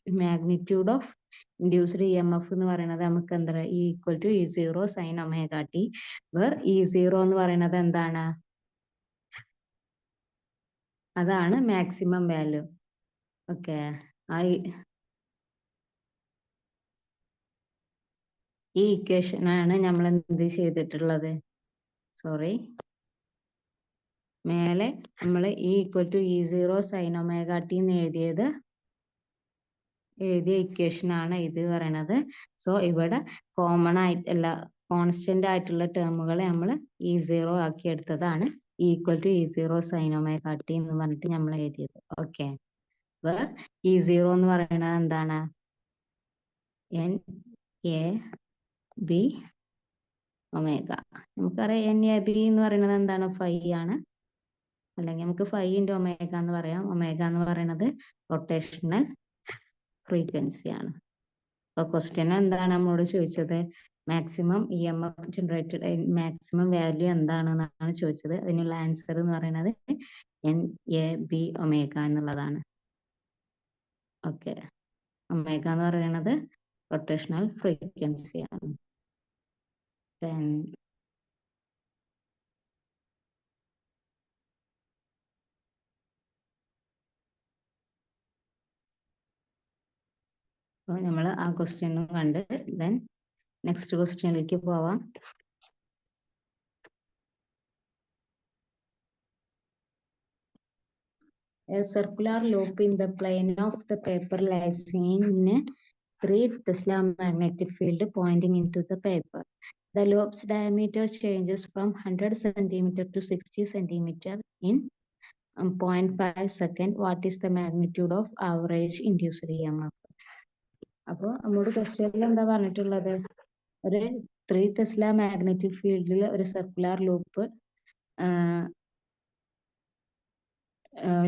മാഗ്നിറ്റ്യൂഡ് ഓഫ് ഇൻഡ്യൂസ്ഡ് EMF എന്ന് പറയുന്നത് നമുക്ക് എന്താ equal to E0 sine omega t, where E0 എന്ന് പറയുന്നത് എന്താണ്, അതാണ് മാക്സിമം വാല്യൂ. ഓക്കെ, ഈ ഇക്വേഷൻ ആണ് നമ്മൾ എന്ത് ചെയ്തിട്ടുള്ളത്, മേലെ നമ്മൾ equal to E0 sine omega t എന്ന് എഴുതിയ ഇക്വേഷൻ ആണ് ഇത് പറയണത്. സോ ഇവിടെ കോമൺ ആയിട്ടല്ല, കോൺസ്റ്റന്റ് ആയിട്ടുള്ള ടേമുകളെ നമ്മൾ E0 ആക്കി എടുത്തതാണ്. Equal to E0 sine omega t എന്ന് പറഞ്ഞിട്ട് നമ്മൾ എഴുതിയത്. ഓക്കെ, വേർ E0 എന്ന് പറയുന്നത് എന്താണ്, NAB ഒമേഗ. നമുക്കറിയാം NAB എന്ന് പറയുന്നത് എന്താണ്? 5 ആണ്. അല്ലെങ്കിൽ നമുക്ക് 5 into ഒമേഗ എന്ന് പറയാം. ഒമേഗ എന്ന് പറയുന്നത് റൊട്ടേഷണൽ ഫ്രീക്വൻസി ആണ്. അപ്പൊ ക്വസ്റ്റ്യൻ എന്താണ് നമ്മളോട് ചോദിച്ചത്? Maximum EMF generated maximum value എന്താണെന്നാണ് ചോദിച്ചത്. അതിനുള്ള ആൻസർ എന്ന് പറയുന്നത് NAB ഒമേഗ എന്നുള്ളതാണ്. ഓക്കെ, ഒമേഗ എന്ന് പറയുന്നത് റൊട്ടേഷണൽ ഫ്രീക്വൻസി ആണ്. അപ്പോൾ നമ്മൾ ആ ക്വസ്റ്റ്യനും കണ്ട് ദെൻ നെക്സ്റ്റ് ക്വസ്റ്റ്യനിലേക്ക് പോവാം. A circular loop in the plane of the paper lies in a 3 Tesla magnetic field pointing into the paper. The loop's diameter changes from 100 centimeter to 60 centimeter in 0.5 second. What is the magnitude of average induced EMF? അപ്പോൾ നമ്മുടെ ക്വസ്റ്റ്യനിൽ എന്താ പറഞ്ഞിട്ടുള്ളത്? ഒരു 3 Tesla magnetic ഫീൽഡിൽ ഒരു circular loop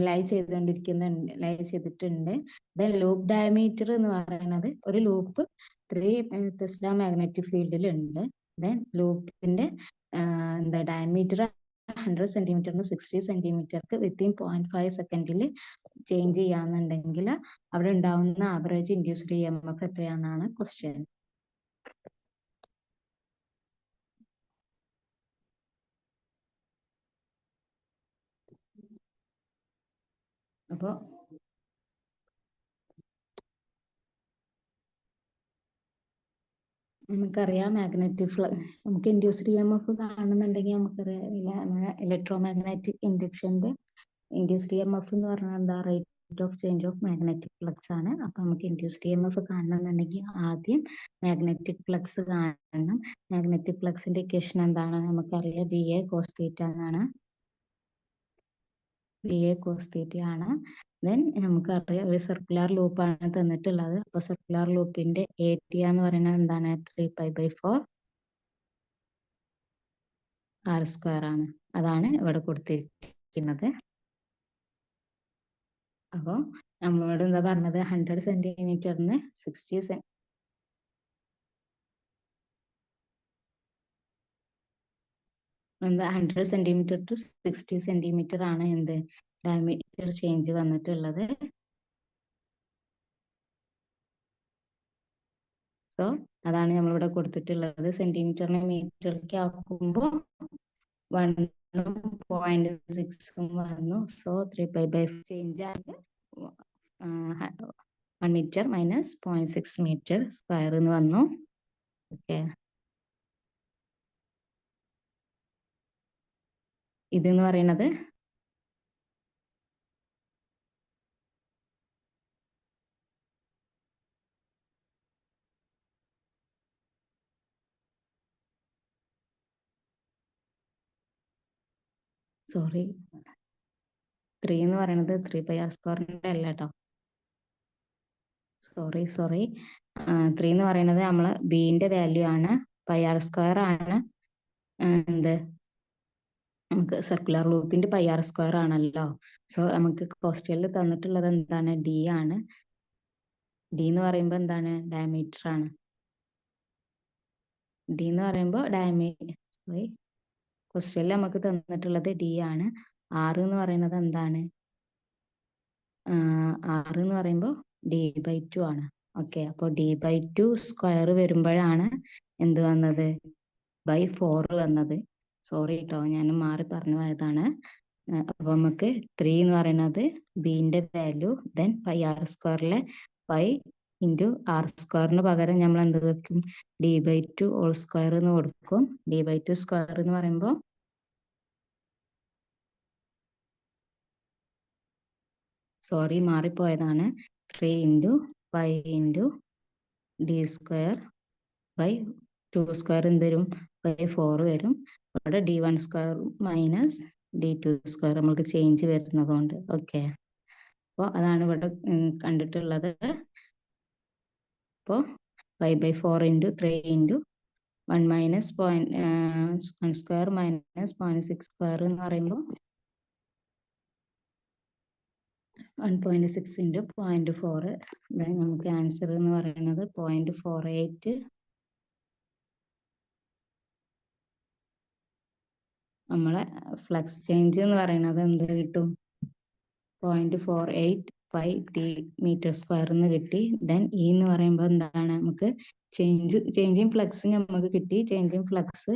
ലൈ ചെയ്തിട്ടുണ്ട്. Then loop diameter എന്ന് പറയുന്നത് ഒരു ലൂപ്പ് 3 ടെസ്ല മാഗ്നറ്റിക് ഫീൽഡിൽ ഉണ്ട്. ദെൻ ലൂപ്പിന്റെ ഡയമീറ്റർ 100 സെന്റിമീറ്ററിന് 60 സെന്റിമീറ്റർക്ക് വിത്തിൻ 0.5 സെക്കൻഡിൽ ചേഞ്ച് ചെയ്യാന്നുണ്ടെങ്കിൽ അവിടെ ഉണ്ടാവുന്ന ആവറേജ് ഇൻഡ്യൂസ്ഡ് EMF എത്രയാണെന്നാണ് ക്വസ്റ്റ്യൻ. അപ്പോൾ നമുക്കറിയാം മാഗ്നറ്റിക് നമുക്ക് ഇൻഡ്യൂസ്ഡ് EMF കാണുന്നുണ്ടെങ്കിൽ നമുക്കറിയാം ഇലക്ട്രോ മാഗ്നറ്റിക് ഇൻഡക്ഷന്റെ ഇൻഡ്യൂസ്ഡ് EMF എന്ന് പറഞ്ഞാൽ എന്താ? Rate of change of magnetic flux ആണ്. അപ്പൊ നമുക്ക് ഇൻഡ്യൂസ്ഡ് EMF കാണണമെന്നുണ്ടെങ്കിൽ ആദ്യം മാഗ്നറ്റിക് ഫ്ലക്സ് കാണണം. മാഗ്നറ്റിക് ഫ്ലക്സിന്റെ ഇക്വേഷൻ എന്താണ്? നമുക്കറിയാം BA cos θ എന്നാണ്. BA cos θ ആണ്. ദെൻ നമുക്കറിയാം ഒരു സർക്കുലർ ലൂപ്പാണ് തന്നിട്ടുള്ളത്. അപ്പൊ സർക്കുലർ ലൂപ്പിന്റെ ഏരിയ എന്ന് പറയുന്നത് എന്താണ്? 3π/4 r² ആണ്. അതാണ് ഇവിടെ കൊടുത്തിരിക്കുന്നത്. അപ്പോൾ നമ്മളോട് എന്താ പറഞ്ഞത്? 100 സെന്റിമീറ്ററിന് 60 100 സെന്റിമീറ്റർ ടു 60 സെന്റിമീറ്റർ ആണ് എന്ത് ഡയമീറ്റർ ചേഞ്ച് വന്നിട്ടുള്ളത്. സോ അതാണ് നമ്മളിവിടെ കൊടുത്തിട്ടുള്ളത്. സെന്റിമീറ്ററിനെ മീറ്ററിലേക്ക് ആക്കുമ്പോൾ 1.6 വന്നു. സോ 3π/4 ചേഞ്ച് ആയിട്ട് 1 മീറ്റർ മൈനസ് 0.6 മീറ്റർ സ്ക്വയർ എന്ന് വന്നു. ഓക്കെ, ഇതെന്ന് പറയുന്നത് സോറി 3 എന്ന് പറയുന്നത് 3πr² അല്ല കേട്ടോ. സോറി 3 എന്ന് പറയുന്നത് നമ്മള് ബിന്റെ വാല്യൂ ആണ്. πr² ആണ് എന്ത് നമുക്ക് സർക്കുലർ ലൂപ്പിന്റെ πr² ആണല്ലോ. സോ നമുക്ക് ക്വസ്റ്റ്യനിൽ തന്നിട്ടുള്ളത് എന്താണ്? D ആണ്. D എന്ന് പറയുമ്പോൾ എന്താണ്? ഡയമീറ്റർ ആണ്. D എന്ന് പറയുമ്പോൾ സോറി ക്വസ്റ്റ്യനിൽ നമുക്ക് തന്നിട്ടുള്ളത് D ആണ്. R എന്ന് പറയുന്നത് എന്താണ്? R എന്ന് പറയുമ്പോൾ D/2 ആണ്. ഓക്കെ, അപ്പോൾ D/2 സ്ക്വയർ വരുമ്പോഴാണ് എന്ത് വന്നത്? by4 വന്നത്. സോറി കേട്ടോ, ഞാൻ മാറി പറഞ്ഞു പോയതാണ്. അപ്പൊ നമുക്ക് 3 എന്ന് പറയുന്നത് ബിന്റെ വാല്യൂ, ദെൻ πr²ലെ 5 into r² പകരം നമ്മൾ എന്ത് വെക്കും? D/2 ഹോൾ സ്ക്വയർ എന്ന് കൊടുക്കും. D/2 സ്ക്വയർ എന്ന് പറയുമ്പോൾ സോറി മാറിപ്പോയതാണ്. 3 into 5 into D²/2² എന്ത് വരും? by4 വരും. അവിടെ D1² മൈനസ് D2² നമ്മൾക്ക് ചേഞ്ച് വരുന്നതുകൊണ്ട്. ഓക്കെ, അപ്പോൾ അതാണ് ഇവിടെ കണ്ടിട്ടുള്ളത്. അപ്പോൾ 5/4 into 3 into 1 minus 1 square minus 0.6 square എന്ന് പറയുമ്പോൾ 1.6 ഇൻറ്റു 0.4. നമുക്ക് ആൻസർ എന്ന് പറയുന്നത് 0.48. നമ്മളെ ഫ്ലക്സ് ചേഞ്ച് എന്ന് പറയുന്നത് എന്ത് കിട്ടും? 0.485 മീറ്റർ സ്ക്വയർ എന്ന് കിട്ടി. ദെൻ ഇ എന്ന് പറയുമ്പോൾ എന്താണ്? നമുക്ക് ചേഞ്ചിങ് ഫ്ലക്സ് നമുക്ക് കിട്ടി. Changing flux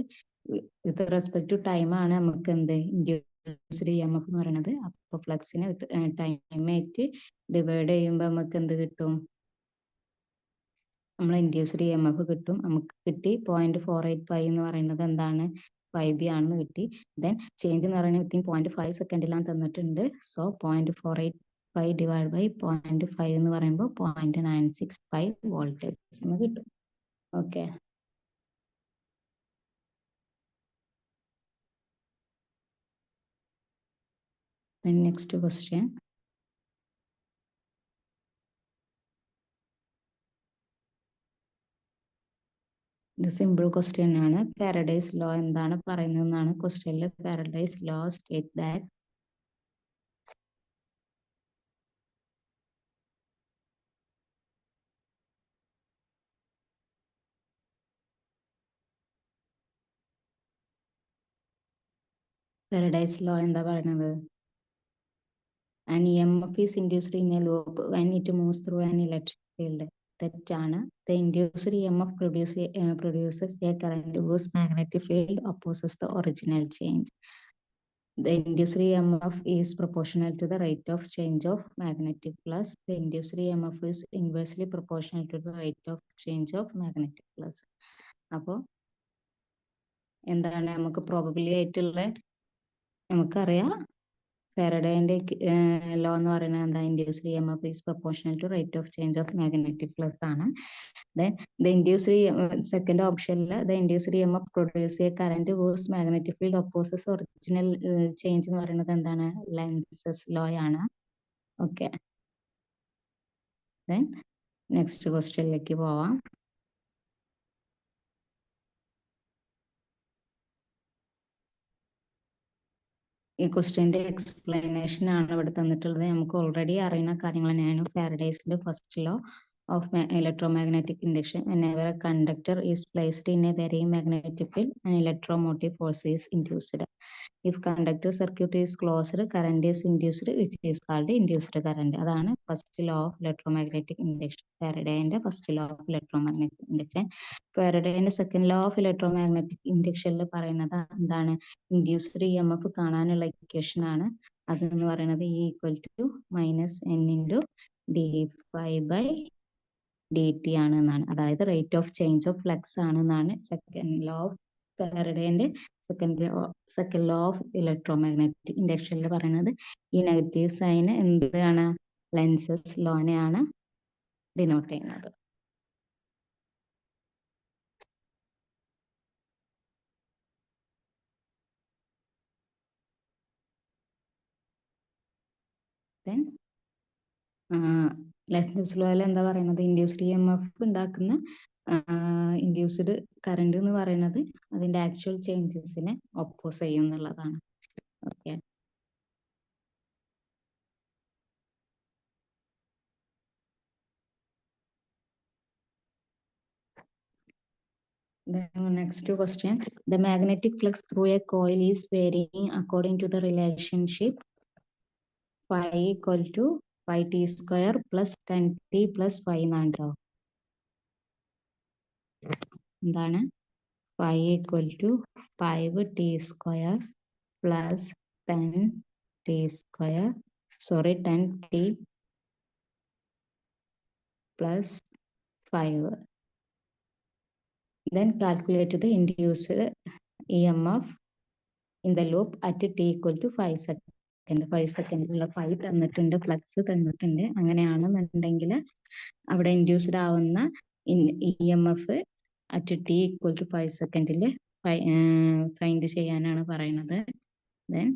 with respect to time ആണ് നമുക്ക് എന്ത് ഇൻഡ്യൂസ്ഡ് EMF എന്ന് പറയുന്നത്. അപ്പോൾ ഫ്ലക്സിനെ വിത്ത് ടൈമായിട്ട് ഡിവൈഡ് ചെയ്യുമ്പോൾ നമുക്ക് എന്ത് കിട്ടും? നമ്മൾ ഇൻഡ്യൂസ്ഡ് EMF കിട്ടും. നമുക്ക് കിട്ടി 0.485 എന്ന് പറയുന്നത് എന്താണ്? 5B ആണെന്ന് കിട്ടി. ദെൻ ചേഞ്ച് എന്ന് പറയുന്നത് വിത്തിൻ 0.5 സെക്കൻഡിലാണ് തന്നിട്ടുണ്ട്. സോ 0.485 ഡിവൈഡ് ബൈ 0.5 എന്ന് പറയുമ്പോൾ 0.965 വോൾട്ടേജ് എന്ന് കിട്ടും. ഓക്കെ. Then next question. ഇത് സിമ്പിൾ ക്വസ്റ്റ്യൻ ആണ്. പാരഡൈസ് ലോ എന്താണ് പറയുന്നതെന്നാണ് ക്വസ്റ്റ്യനിൽ. Faraday's law state that Faraday's law എന്താ പറയുന്നത്? An EMF is induced in a loop when it moves through an electric field. തെറ്റാണ്. The induced EMF produces a current whose magnetic field opposes the original change. The induced EMF is proportional to the rate of change of magnetic flux. The induced EMF is inversely proportional to the rate of change of magnetic flux. അപ്പോൾ എന്താണ് നമുക്ക് probably ആയിട്ടുള്ള നമുക്കറിയാം ഫാരഡേന്റെ law എന്ന് പറയുന്നത് എന്താ? Induced EMF is proportional to rate of change of magnetic flux ആണ്. Then the induced second optionൽ the induced EMF produces a current whose magnetic field opposes original change എന്ന് പറയുന്നത് എന്താണ്? Lenz's law ആണ്. ഓക്കെ. Then next ക്വസ്റ്റ്യനിലേക്ക് പോവാം. ഈ ക്വസ്റ്റ്യന്റെ explanation ആണ് ഇവിടെ തന്നിട്ടുള്ളത്. നമുക്ക് ഓൾറെഡി അറിയുന്ന കാര്യങ്ങൾ തന്നെയാണ്. ഫാരഡേസിന്റെ first law of electromagnetic induction. Whenever a conductor is placed in a varying magnetic field, an electromotive force is induced. If conductor circuit is closed, current is induced, which is called induced current. അതാണ് first law of electromagnetic induction. ഫാരഡേന്റെ first law of electromagnetic induction. ഫാരഡേന്റെ second law of electromagnetic ഇൻഡക്ഷനിൽ പറയുന്നത് എന്താണ്? Induced EMF കാണാനുള്ള equation ആണ്. അതെന്ന് പറയുന്നത് E = -N × dφ/dt ആണ് എന്നാണ്. അതായത് rate of change of flux ആണ് എന്നാണ് സെക്കൻഡ് ലോ ഓഫ് ഫാരഡേന്റെ സെക്കൻഡ് ലോ ഓഫ് ഇലക്ട്രോമാഗ്നറ്റിക് ഇൻഡക്ഷനിൽ പറയുന്നത്. ഈ നെഗറ്റീവ് സൈൻ എന്താണ്? ലെൻസസ് ലോനെയാണ് ഡിനോട്ട് ചെയ്യുന്നത്. Then ലെൻസസ് ലോയിൽ എന്താ പറയുന്നത്? ഇൻഡ്യൂസ്ഡ് EMF ഉണ്ടാക്കുന്ന ഇൻഡ്യൂസ്ഡ് കറണ്ട് എന്ന് പറയുന്നത് അതിന്റെ ആക്ച്വൽ ചേഞ്ചസിനെ ഒപ്പോസ് ചെയ്യും എന്നുള്ളതാണ്. Okay. Next question. The magnetic flux through a coil is varying according to the relationship phi = πt² plus 10t plus 5 എന്നാണ് കേട്ടോ. എന്താണ്? phi = 5t² plus 10t plus 5. Then calculate the induced EMF in the loop at t = 5 seconds. 5 സെക്കൻഡിലുള്ള phi തന്നിട്ടുണ്ട്, flux തന്നിട്ടുണ്ട്. അങ്ങനെയാണെന്നുണ്ടെങ്കിൽ അവിടെ induced ആവുന്ന EMF at t = 5 സെക്കൻഡിൽ find ചെയ്യാനാണ് പറയുന്നത്. ദെൻ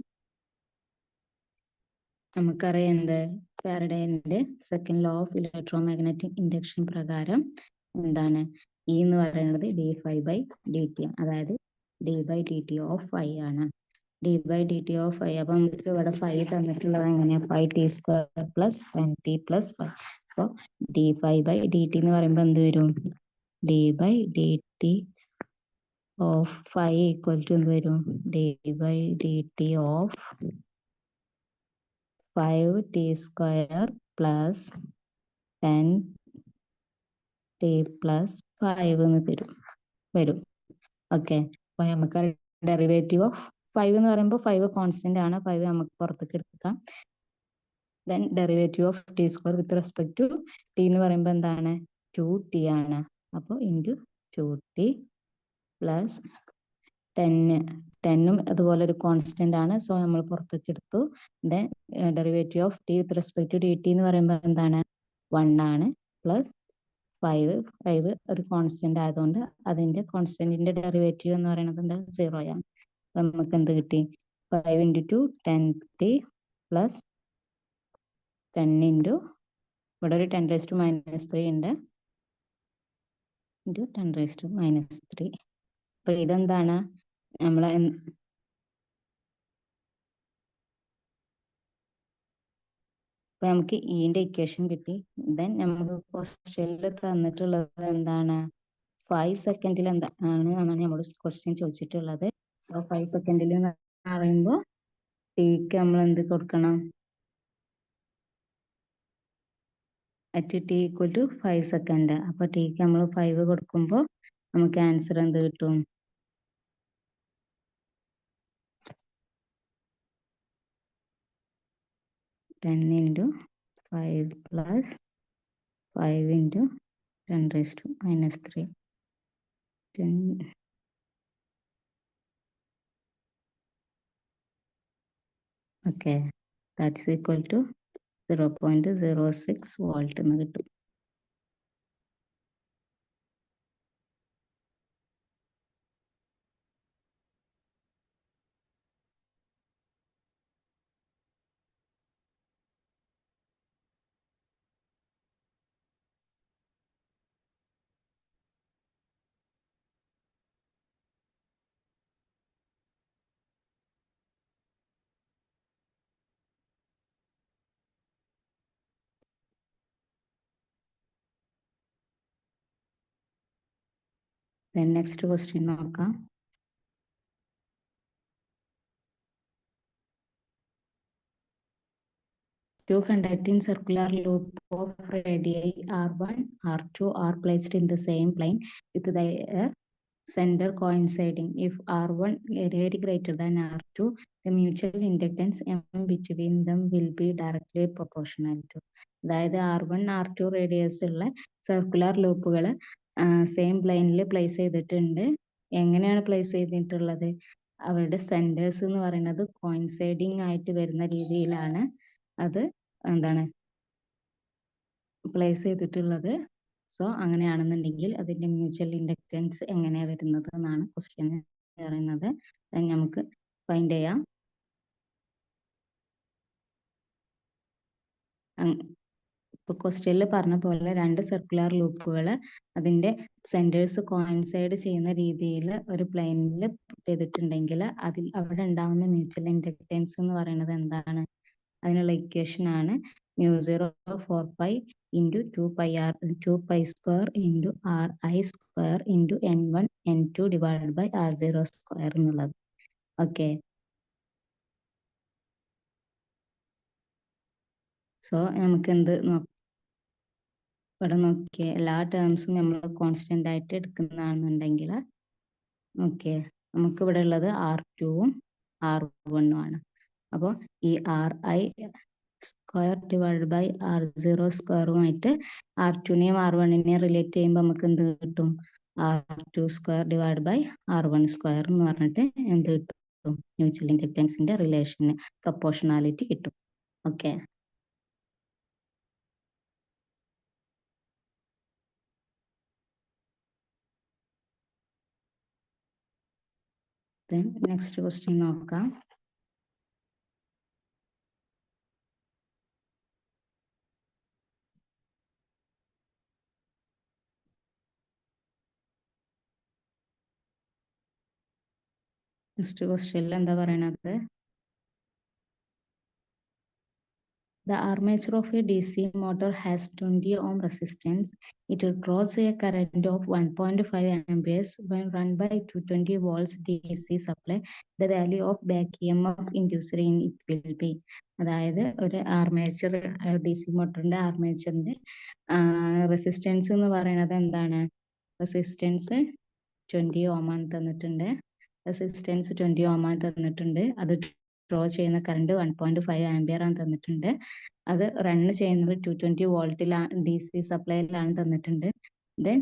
നമുക്കറിയാം എന്ത്? ഫാരഡേന്റെ second law of electromagnetic induction പ്രകാരം എന്താണ്? ഇ എന്ന് പറയുന്നത് d5/dt, അതായത് d/dt ഓഫ് 5 ആണ്. d/dt ഓഫ് 5, അപ്പൊ നമുക്ക് ഇവിടെ 5 തന്നിട്ടുള്ളത് എങ്ങനെയാ? 5t² plus 10t+5. അപ്പൊ d5/dt എന്ന് പറയുമ്പോൾ എന്ത് വരും? d/dt ഓഫ് 5 ഈക്വൽ ടു എന്ത് വരും? d/dt of 5t² plus 10t+5 എന്ന് വരും. ഓക്കെ, അപ്പൊ നമുക്ക് ഡെറിവേറ്റീവ് ഓഫ് 5 എന്ന് പറയുമ്പോൾ 5 കോൺസ്റ്റന്റ് ആണ്, 5 നമുക്ക് പുറത്തേക്ക് എടുക്കാം. Then derivative of t² with respect to t എന്ന് പറയുമ്പോൾ എന്താണ്? 2t ആണ്. അപ്പോൾ ഇൻറ്റു 2t പ്ലസ് 10 അതുപോലെ ഒരു കോൺസ്റ്റന്റ് ആണ്, സോ നമ്മൾ പുറത്തേക്ക് എടുത്തു. Then derivative of t with respect to dt എന്ന് പറയുമ്പോൾ എന്താണ്? 1 ആണ്. പ്ലസ് 5 ഒരു കോൺസ്റ്റന്റ് ആയതുകൊണ്ട് അതിന്റെ കോൺസ്റ്റന്റിന്റെ ഡെറിവേറ്റീവ് എന്ന് പറയുന്നത് എന്താ? 0 ആണ്. അപ്പൊ നമുക്ക് എന്ത് കിട്ടി? 5 × 2 10t പ്ലസ് 10 ഇൻറ്റു ഇവിടെ ഒരു 10⁻³ ഉണ്ട്, ഇൻറ്റു 10⁻³ അപ്പൊ ഇതെന്താണ്? നമ്മളെ അപ്പൊ നമുക്ക് ഇന്റെ ഇക്വേഷൻ കിട്ടി. ദെൻ നമുക്ക് ക്വസ്റ്റ്യനിൽ തന്നിട്ടുള്ളത് എന്താണ്? 5 സെക്കൻഡിൽ എന്താണ് നമ്മൾ ക്വസ്റ്റ്യൻ ചോദിച്ചിട്ടുള്ളത്. സോ 5 സെക്കൻഡിൽ എന്ന് പറയുമ്പോൾ ടിക്ക് നമ്മൾ എന്ത് കൊടുക്കണം? At t equal to 5 second. അപ്പൊ ടിക്ക് നമ്മൾ 5 കൊടുക്കുമ്പോൾ നമുക്ക് ആൻസർ എന്ത് കിട്ടും? 10 × 5 plus 5 × 10⁻³ 10. Okay, that's equal to 0.06 volt എന്ന് കിട്ടും. Then next question നോക്കാം. Two conducting circular loop of radii r1, r2 are placed in the same plane with their center coinciding. If r1 very greater than r2, the mutual inductance M between them will be directly proportional to. അതായത് r1 r2 radius ഉള്ള circular ലൂപ്പുകൾ same പ്ലെയിനിൽ place ചെയ്തിട്ടുണ്ട്. എങ്ങനെയാണ് place ചെയ്തിട്ടുള്ളത്? അവരുടെ centres എന്ന് പറയുന്നത് കോയിൻസൈഡിങ് ആയിട്ട് വരുന്ന രീതിയിലാണ് അത് എന്താണ് പ്ലേസ് ചെയ്തിട്ടുള്ളത്. സോ അങ്ങനെയാണെന്നുണ്ടെങ്കിൽ അതിന്റെ മ്യൂച്വൽ ഇൻഡക്റ്റൻസ് എങ്ങനെയാണ് വരുന്നത് എന്നാണ് ക്വസ്റ്റ്യൻ പറയുന്നത്. നമുക്ക് ഫൈൻഡ് ചെയ്യാം. ഇപ്പൊ ക്വസ്റ്റ്യനിൽ പറഞ്ഞ പോലെ രണ്ട് സർക്കുലർ ലൂപ്പുകൾ അതിന്റെ സെന്റേഴ്സ് കോയിൻസൈഡ് ചെയ്യുന്ന രീതിയിൽ ഒരു പ്ലെയിനിൽ ചെയ്തിട്ടുണ്ടെങ്കിൽ അതിൽ അവിടെ ഉണ്ടാവുന്ന മ്യൂച്വൽ ഇൻഡക്റ്റൻസ് എന്ന് പറയുന്നത് എന്താണ്? അതിനുള്ള ഇക്വേഷൻ ആണ് μ0 4π × 2π² × ri² n1 n2 / r02 എന്നുള്ളത്. ഓക്കെ, സോ നമുക്ക് എന്ത് ഇവിടെ നോക്കിയ എല്ലാ ടേംസും നമ്മൾ കോൺസ്റ്റന്റ് ആയിട്ട് എടുക്കുന്നതാണെന്നുണ്ടെങ്കിൽ ഓക്കെ, നമുക്ക് ഇവിടെ ഉള്ളത് r2ഉം r1ഉം ആണ്. അപ്പോൾ ഈ ri² / r02 r2നെയും r1നെയും റിലേറ്റ് ചെയ്യുമ്പോൾ നമുക്ക് എന്ത് കിട്ടും? r2² / r1² എന്ന് പറഞ്ഞിട്ട് എന്ത് കിട്ടും? മ്യൂച്വൽ ഇൻഡക്റ്റൻസിന്റെ റിലേഷന് പ്രൊപ്പോർഷണാലിറ്റി കിട്ടും. ഓക്കെ, നെക്സ്റ്റ് ക്വസ്റ്റ്യൻ നോക്കാം. നെക്സ്റ്റ് ക്വസ്റ്റ്യനിൽ എന്താ പറയണത്? The armature of a DC motor has 20 ohm resistance. It draws a current of 1.5 amperes when run by 220 volts DC supply. The value of back EMF induced in it will be. അതായത് ഒരു armature DC മോട്ടറിന്റെ ആർമേച്ചറിന്റെ resistance എന്ന് പറയുന്നത് എന്താണ്? Resistance 20 ഓം ആണ് തന്നിട്ടുണ്ട്. Resistance 20 ഓം ആണ് തന്നിട്ടുണ്ട്. അത് ഡ്രോ ചെയ്യുന്ന കറണ്ട് 1.5 ആംപിയർ ആണ് തന്നിട്ടുണ്ട്. അത് റൺ ചെയ്യുന്നത് 220 വോൾട്ടിലാണ്, DC സപ്ലൈയിലാണ് തന്നിട്ടുണ്ട്. Then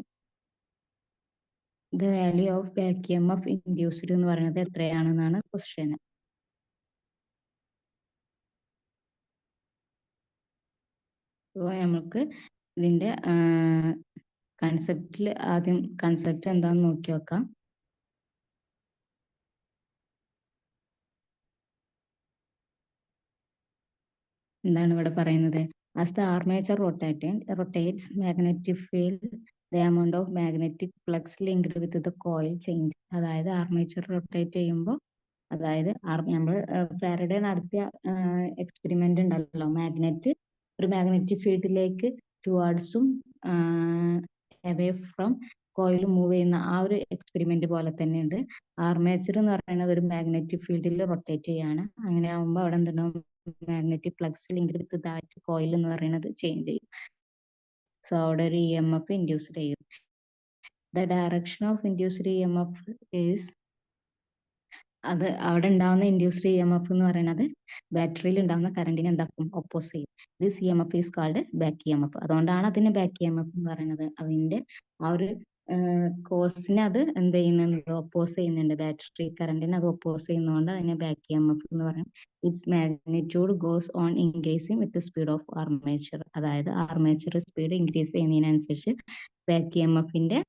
the value of back EMF induced എന്ന് പറയുന്നത് എത്രയാണെന്നാണ് ക്വസ്റ്റ്യൻ. അപ്പോൾ നമുക്ക് ഇതിന്റെ കൺസെപ്റ്റിൽ ആദ്യം കൺസെപ്റ്റ് എന്താണെന്ന് നോക്കി നോക്കാം. എന്താണ് ഇവിടെ പറയുന്നത്? As the armature rotates magnetic field, the amount of magnetic flux linked with the coil change. അതായത് ആർമേച്ചർ റൊട്ടേറ്റ് ചെയ്യുമ്പോൾ, അതായത് നമ്മൾ ഫാരഡേ നടത്തിയ എക്സ്പെരിമെന്റ് ഉണ്ടല്ലോ, ഒരു മാഗ്നറ്റിക് ഫീൽഡിലേക്ക് ടുവാർഡ്സും അവേ ഫ്രം കോയിൽ മൂവ് ചെയ്യുന്ന ആ ഒരു എക്സ്പെരിമെന്റ് പോലെ തന്നെയുണ്ട്. ആർമേച്ചർ എന്ന് പറയുന്നത് ഒരു മാഗ്നറ്റിക് ഫീൽഡിൽ റൊട്ടേറ്റ് ചെയ്യാണ്. അങ്ങനെ ആകുമ്പോൾ അവിടെ എന്തുണ്ടാവും? Magnetic flux linked with that coil എന്ന് പറയുന്നത് ചേഞ്ച് ചെയ്യും. സോ അവിടെ ഒരു EMF ഇൻഡ്യൂസ്ഡ് ചെയ്യും. The direction of induced EMF is, അത് അവിടെ ഉണ്ടാവുന്ന ഇൻഡ്യൂസ്ഡ് EMF എന്ന് പറയുന്നത് ബാറ്ററിയിൽ ഉണ്ടാവുന്ന കറണ്ടിനെ എന്താക്കും? ഒപ്പോസ് ചെയ്യും. This EMF is called back EMF. അതുകൊണ്ടാണ് അതിന് ബാക്ക് EMF എന്ന് പറയുന്നത്. അതിന്റെ ആ ഒരു കോസിനെ അത് എന്ത് ചെയ്യുന്നുണ്ട്? ഒപ്പോസ് ചെയ്യുന്നുണ്ട്. ബാറ്ററി കറണ്ടിനെ അത് ഒപ്പോസ് ചെയ്യുന്നതുകൊണ്ട് അതിനെ ബാക്ക് EMF എന്ന് പറയും. It's magnitude goes on increasing with speed of armature. അതായത് ആർമേച്ചർ സ്പീഡ് ഇൻക്രീസ് ചെയ്യുന്നതിനനുസരിച്ച് ബാക്ക് EMFന്റെ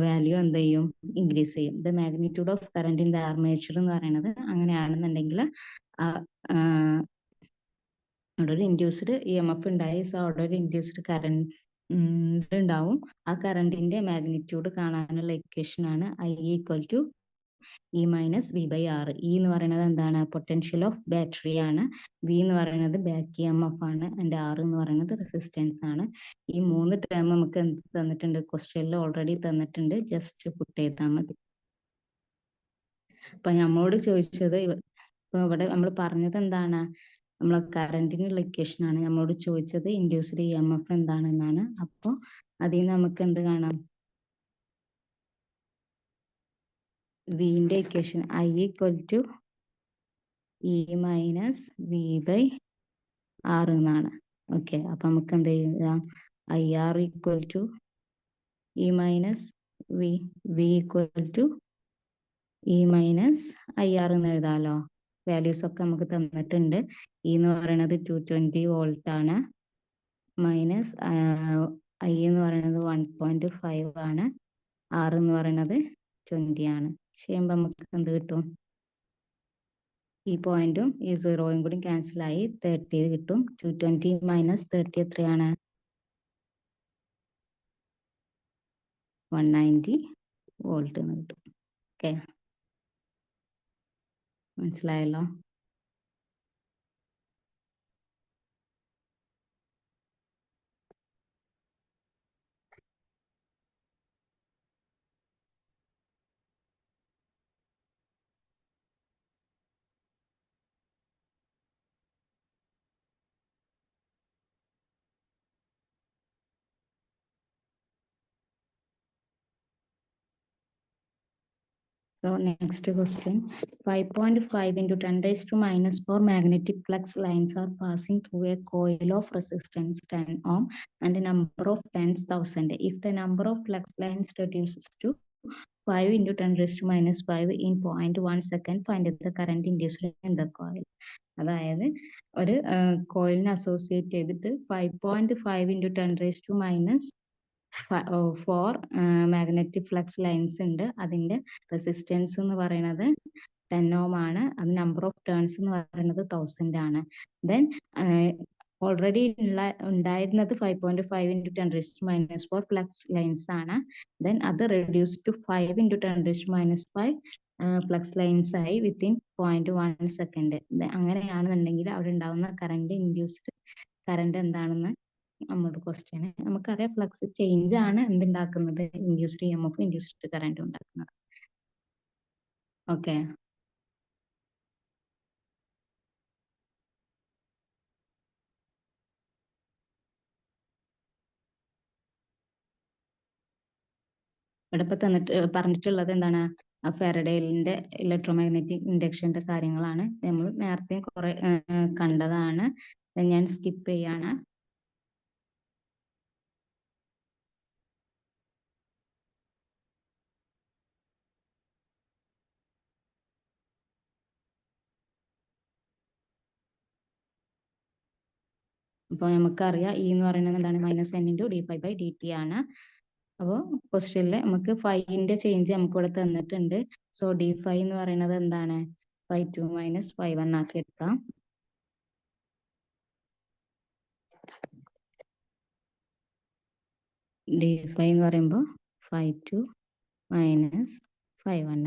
വാല്യൂ എന്ത് ചെയ്യും? ഇൻക്രീസ് ചെയ്യും. The magnitude of current in the armature എന്ന് പറയുന്നത് അങ്ങനെയാണെന്നുണ്ടെങ്കിൽ അവിടെ ഒരു ഇൻഡ്യൂസ്ഡ് EMF ഉണ്ടായി. സോ അവിടെ ഒരു ഇൻഡ്യൂസ്ഡ് കറന്റ് ഉണ്ടാവും. ആ കറന്റിന്റെ മാഗ്നിറ്റ്യൂഡ് കാണാനുള്ള ഇക്വേഷൻ ആണ് I = E - V/R. E എന്ന് പറയുന്നത് എന്താണ്? പൊട്ടൻഷ്യൽ ഓഫ് ബാറ്ററി ആണ്. V എന്ന് പറയുന്നത് ബാക്ക് EMF ആണ്. ആൻഡ് R എന്ന് പറയുന്നത് റെസിസ്റ്റൻസ് ആണ്. ഈ 3 ടേം നമുക്ക് എന്ത് തന്നിട്ടുണ്ട്? ക്വസ്റ്റ്യനിൽ ഓൾറെഡി തന്നിട്ടുണ്ട്. ജസ്റ്റ് പുട്ട് ചെയ്താൽ മതി. അപ്പൊ നമ്മളോട് ചോദിച്ചത്, ഇപ്പൊ ഇവിടെ നമ്മൾ പറഞ്ഞത് എന്താണ്? നമ്മളെ കറന്റിനുള്ള ഇക്വേഷൻ ആണ്. നമ്മളോട് ചോദിച്ചത് ഇൻഡ്യൂസ്ഡ് EMF എന്താണെന്നാണ്. അപ്പൊ അതിൽ നിന്ന് നമുക്ക് എന്ത് കാണാം? വിന്റെ ഇക്വേഷൻ I = E - V/R എന്നാണ്. ഓക്കെ, അപ്പൊ നമുക്ക് എന്ത് ചെയ്യാം? IR = E - V = E - IR എന്ന് എഴുതാലോ. വാല്യൂസ് ഒക്കെ നമുക്ക് തന്നിട്ടുണ്ട്. E എന്ന് പറയുന്നത് 220 വോൾട്ട് ആണ്. മൈനസ് I എന്ന് പറയുന്നത് 1.5 ആണ്. R എന്ന് പറയുന്നത് 20 ആണ്. ചെയ്യുമ്പോൾ നമുക്ക് എന്ത് കിട്ടും? ഈ പോയിന്റും ഈ സീറോയും കൂടി ക്യാൻസൽ ആയി 30 കിട്ടും. 220 - 30 എത്രയാണ്? 190 വോൾട്ട് എന്ന് കിട്ടും. ഓക്കെ, മനസ്സിലായല്ലോ? So next question, 5.5 × 10⁻⁴ magnetic flux lines are passing through a coil of resistance 10 ohm and a number of 10,000. If the number of flux lines reduces to 5 × 10⁻⁵ in 0.1 second, find the current induced in the coil. അതായത് ഒരു കോയിലിനെ associate ചെയ്തിട്ട് 5.5 × 10⁻⁴ magnetic flux lines ഉണ്ട്. അതിന്റെ resistance എന്ന് പറയുന്നത് 10 ഓം ആണ്. അത് number of turns എന്ന് പറയുന്നത് 1000 ആണ്. ദെൻ ഓൾറെഡി ഉണ്ടായിരുന്നത് 5.5 × 10⁻⁴ ഫ്ലക്സ് ലൈൻസ് ആണ്. ദെൻ അത് റെഡ്യൂസ് ടു 5 × 10⁻⁵ ഫ്ലക്സ് ലൈൻസ് ആയി വിത്തിൻ 0.1 സെക്കൻഡ്. അങ്ങനെയാണെന്നുണ്ടെങ്കിൽ അവിടെ ഉണ്ടാവുന്ന കറണ്ട് ഇൻഡ്യൂസ്ഡ് കറണ്ട് എന്താണെന്ന് നമ്മുടെ ക്വസ്റ്റ്യന് നമുക്കറിയാം. ഫ്ലക്സ് ചേഞ്ച് ആണ് എന്തുണ്ടാക്കുന്നത്, ഇൻഡ്യൂസ്ഡ് EMF ഇൻഡ്യൂസ്ഡ് കറണ്ട് ഉണ്ടാക്കുന്നത്. ഓക്കെ, ഇവിടെ ഇപ്പൊ പറഞ്ഞിട്ടുള്ളത് എന്താണ്, ഫാരഡേലിന്റെ ഇലക്ട്രോമാഗ്നറ്റിക് ഇൻഡക്ഷന്റെ കാര്യങ്ങളാണ്. നമ്മൾ നേരത്തെ കുറെ കണ്ടതാണ്. ഞാൻ സ്കിപ്പ് ചെയ്യാണ്. അപ്പോൾ നമുക്കറിയാം E എന്ന് പറയുന്നത് എന്താണ്, -n×dφ/dt ആണ്. അപ്പോൾ ക്വസ്റ്റ്യനിൽ നമുക്ക് ഫൈന്റെ ചേഞ്ച് നമുക്ക് ഇവിടെ തന്നിട്ടുണ്ട്. സോ dφ എന്ന് പറയുന്നത് എന്താണ്, φ2 - φ1 ആക്കി എടുക്കാം. dφ എന്ന് പറയുമ്പോൾ φ2 - φ1.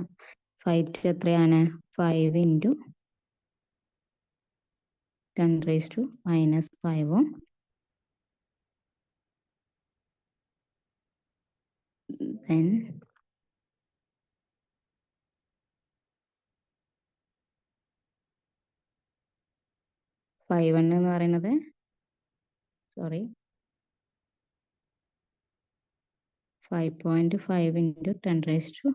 φ2 എത്രയാണ്, 5 × 10⁻⁻⁵ then φ1 എന്ന് പറയുന്നത്, സോറി, 5.5 × 10⁻⁻⁴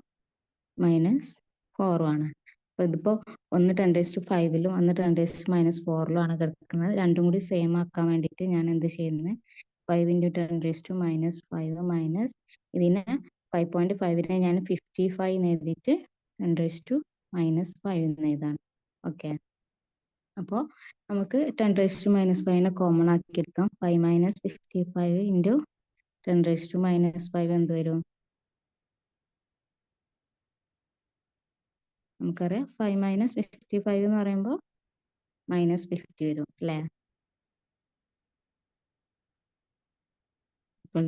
ആണ്. അപ്പൊ ഇതിപ്പോ ഒന്ന് 10⁵ ഒന്ന് 10⁻⁻⁴ ആണ് കിടക്കുന്നത്. രണ്ടും കൂടി സെയിം ആക്കാൻ വേണ്ടിയിട്ട് ഞാൻ എന്ത് ചെയ്യുന്നത്, 5 × 10⁻⁻⁵ മൈനസ് ഇതിനെ 5.5നെ ഞാൻ 55 എന്ന് എഴുതിയിട്ട് 10⁻⁻⁵ എന്ന് എഴുതാണ്. ഓക്കെ, അപ്പോൾ നമുക്ക് 10⁻⁻⁵ കോമൺ ആക്കി എടുക്കാം. 5 - 55 × 10⁻⁻⁵ എന്ത് വരും, നമുക്കറിയാം 5 - 55 എന്ന് പറയുമ്പോൾ -50 വരും അല്ലേ, =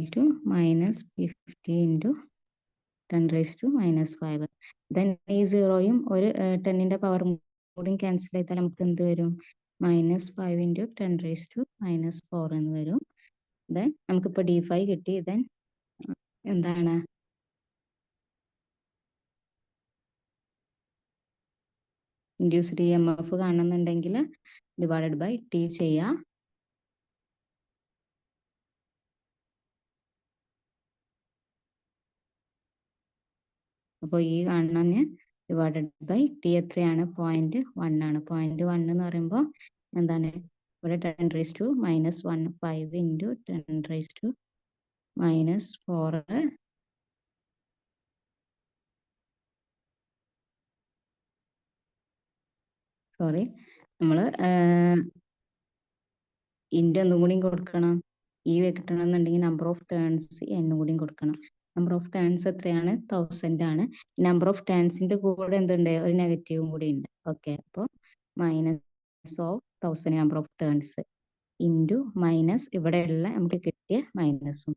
-50 × 10⁻⁻⁵. ദെൻ ഈ സീറോയും ഒരു 10ന്റെ പവർ കൂടി ക്യാൻസൽ ചെയ്താൽ നമുക്ക് എന്ത് വരും, -5 × 10⁻⁻⁴ എന്ന് വരും. ദെൻ നമുക്കിപ്പോൾ dφ കിട്ടി. ദെൻ എന്താണ്, ഇൻഡ്യൂസ്ഡ് EMF കാണുന്നുണ്ടെങ്കിൽ /T ചെയ്യാം. അപ്പോൾ ഈ കാണുന്ന /T എത്രയാണ്, 0.1 ആണ്. 0.1 എന്ന് പറയുമ്പോൾ എന്താണ്, ഇവിടെ 10⁻⁻⁻1 5 × 10⁻⁻⁴ സോറി, നമ്മൾ ഇൻറ്റു എന്തും കൂടി കൊടുക്കണം. ഈ കിട്ടണമെന്നുണ്ടെങ്കിൽ നമ്പർ ഓഫ് ടേൺസ് എന്നും കൂടി കൊടുക്കണം. നമ്പർ ഓഫ് ടേൺസ് എത്രയാണ്, 1000 ആണ്. നമ്പർ ഓഫ് ടേൺസിന്റെ കൂടെ എന്തുണ്ട്, ഒരു നെഗറ്റീവും കൂടി ഉണ്ട്. ഓക്കെ, അപ്പോൾ -1000 number of turns into minus ഇവിടെയുള്ള നമുക്ക് കിട്ടിയ മൈനസും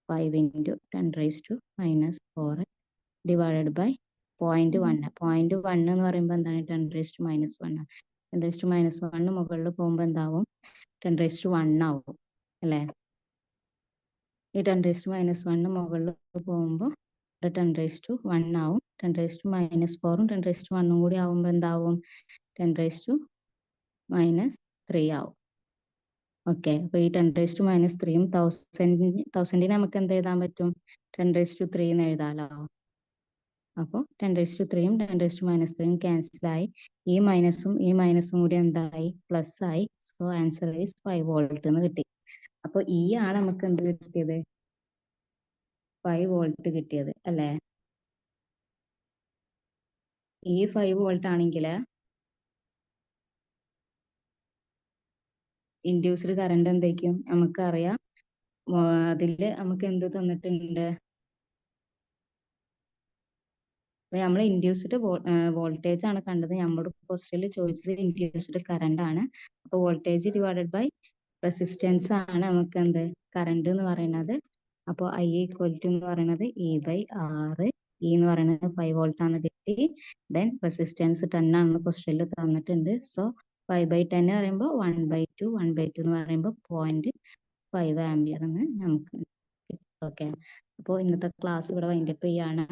5 × 10⁻⁻⁴ ഡിവൈഡഡ് ബൈ 0.1. 0.1 എന്ന് പറയുമ്പോൾ എന്താണ്, 10⁻⁻⁻1. 10⁻⁻1 മുകളിൽ പോകുമ്പോൾ എന്താവും, 10⁻1 ആവും അല്ലേ. ഈ 10⁻⁻1 മുകളിൽ പോകുമ്പോൾ 10⁻1 ആവും. 10⁻⁻⁴ഉം 10⁻1 കൂടി ആവുമ്പോൾ എന്താവും, 10⁻⁻³ ആവും. ഓക്കെ, അപ്പോൾ ഈ 10⁻⁻3ഉം 1000നെ നമുക്ക് എന്ത് എഴുതാൻ പറ്റും, 10⁻³ എന്ന് എഴുതാലോ. അപ്പോൾ 10⁻3ഉം 10⁻⁻3ഉം ക്യാൻസലായി. ഈ മൈനസും കൂടി എന്തായി, പ്ലസ് ആയി. സോ ആൻസർ ഈസ് 5 വോൾട്ട് എന്ന് കിട്ടി. അപ്പോൾ ഈ ആണ് നമുക്ക് എന്ത് കിട്ടിയത്, 5 വോൾട്ട് കിട്ടിയത് അല്ലേ. ഈ 5 വോൾട്ട് ആണെങ്കിൽ ഇൻഡ്യൂസ്ഡ് കറണ്ട് എന്തായിരിക്കും, നമുക്കറിയാം. അതിൽ നമുക്ക് എന്ത് തന്നിട്ടുണ്ട്, നമ്മൾ ഇൻഡ്യൂസ്ഡ് വോൾട്ടേജ് ആണ് കണ്ടത്. നമ്മുടെ ക്വസ്റ്റ്യനിൽ ചോദിച്ചത് ഇൻഡ്യൂസ്ഡ് കറണ്ട് ആണ്. അപ്പോൾ വോൾട്ടേജ് ഡിവൈഡഡ് ബൈ റെസിസ്റ്റൻസ് ആണ് നമുക്ക് എന്ത്, കറണ്ട് എന്ന് പറയുന്നത്. അപ്പോൾ I = എന്ന് പറയുന്നത് E/R ഇ എന്ന് പറയുന്നത് 5 വോൾട്ട് ആണ് കിട്ടി. ദെൻ റെസിസ്റ്റൻസ് 10 ആണ് ക്വസ്റ്റ്യനിൽ തന്നിട്ടുണ്ട്. സോ 5/10 പറയുമ്പോൾ 1/2 1/2 എന്ന് പറയുമ്പോൾ 0.5 ആംപിയർ എന്ന് നമുക്ക് കിട്ടും. ഓക്കെ, അപ്പോൾ ഇന്നത്തെ ക്ലാസ് ഇവിടെ വൈൻഡപ്പ് ചെയ്യാണ്.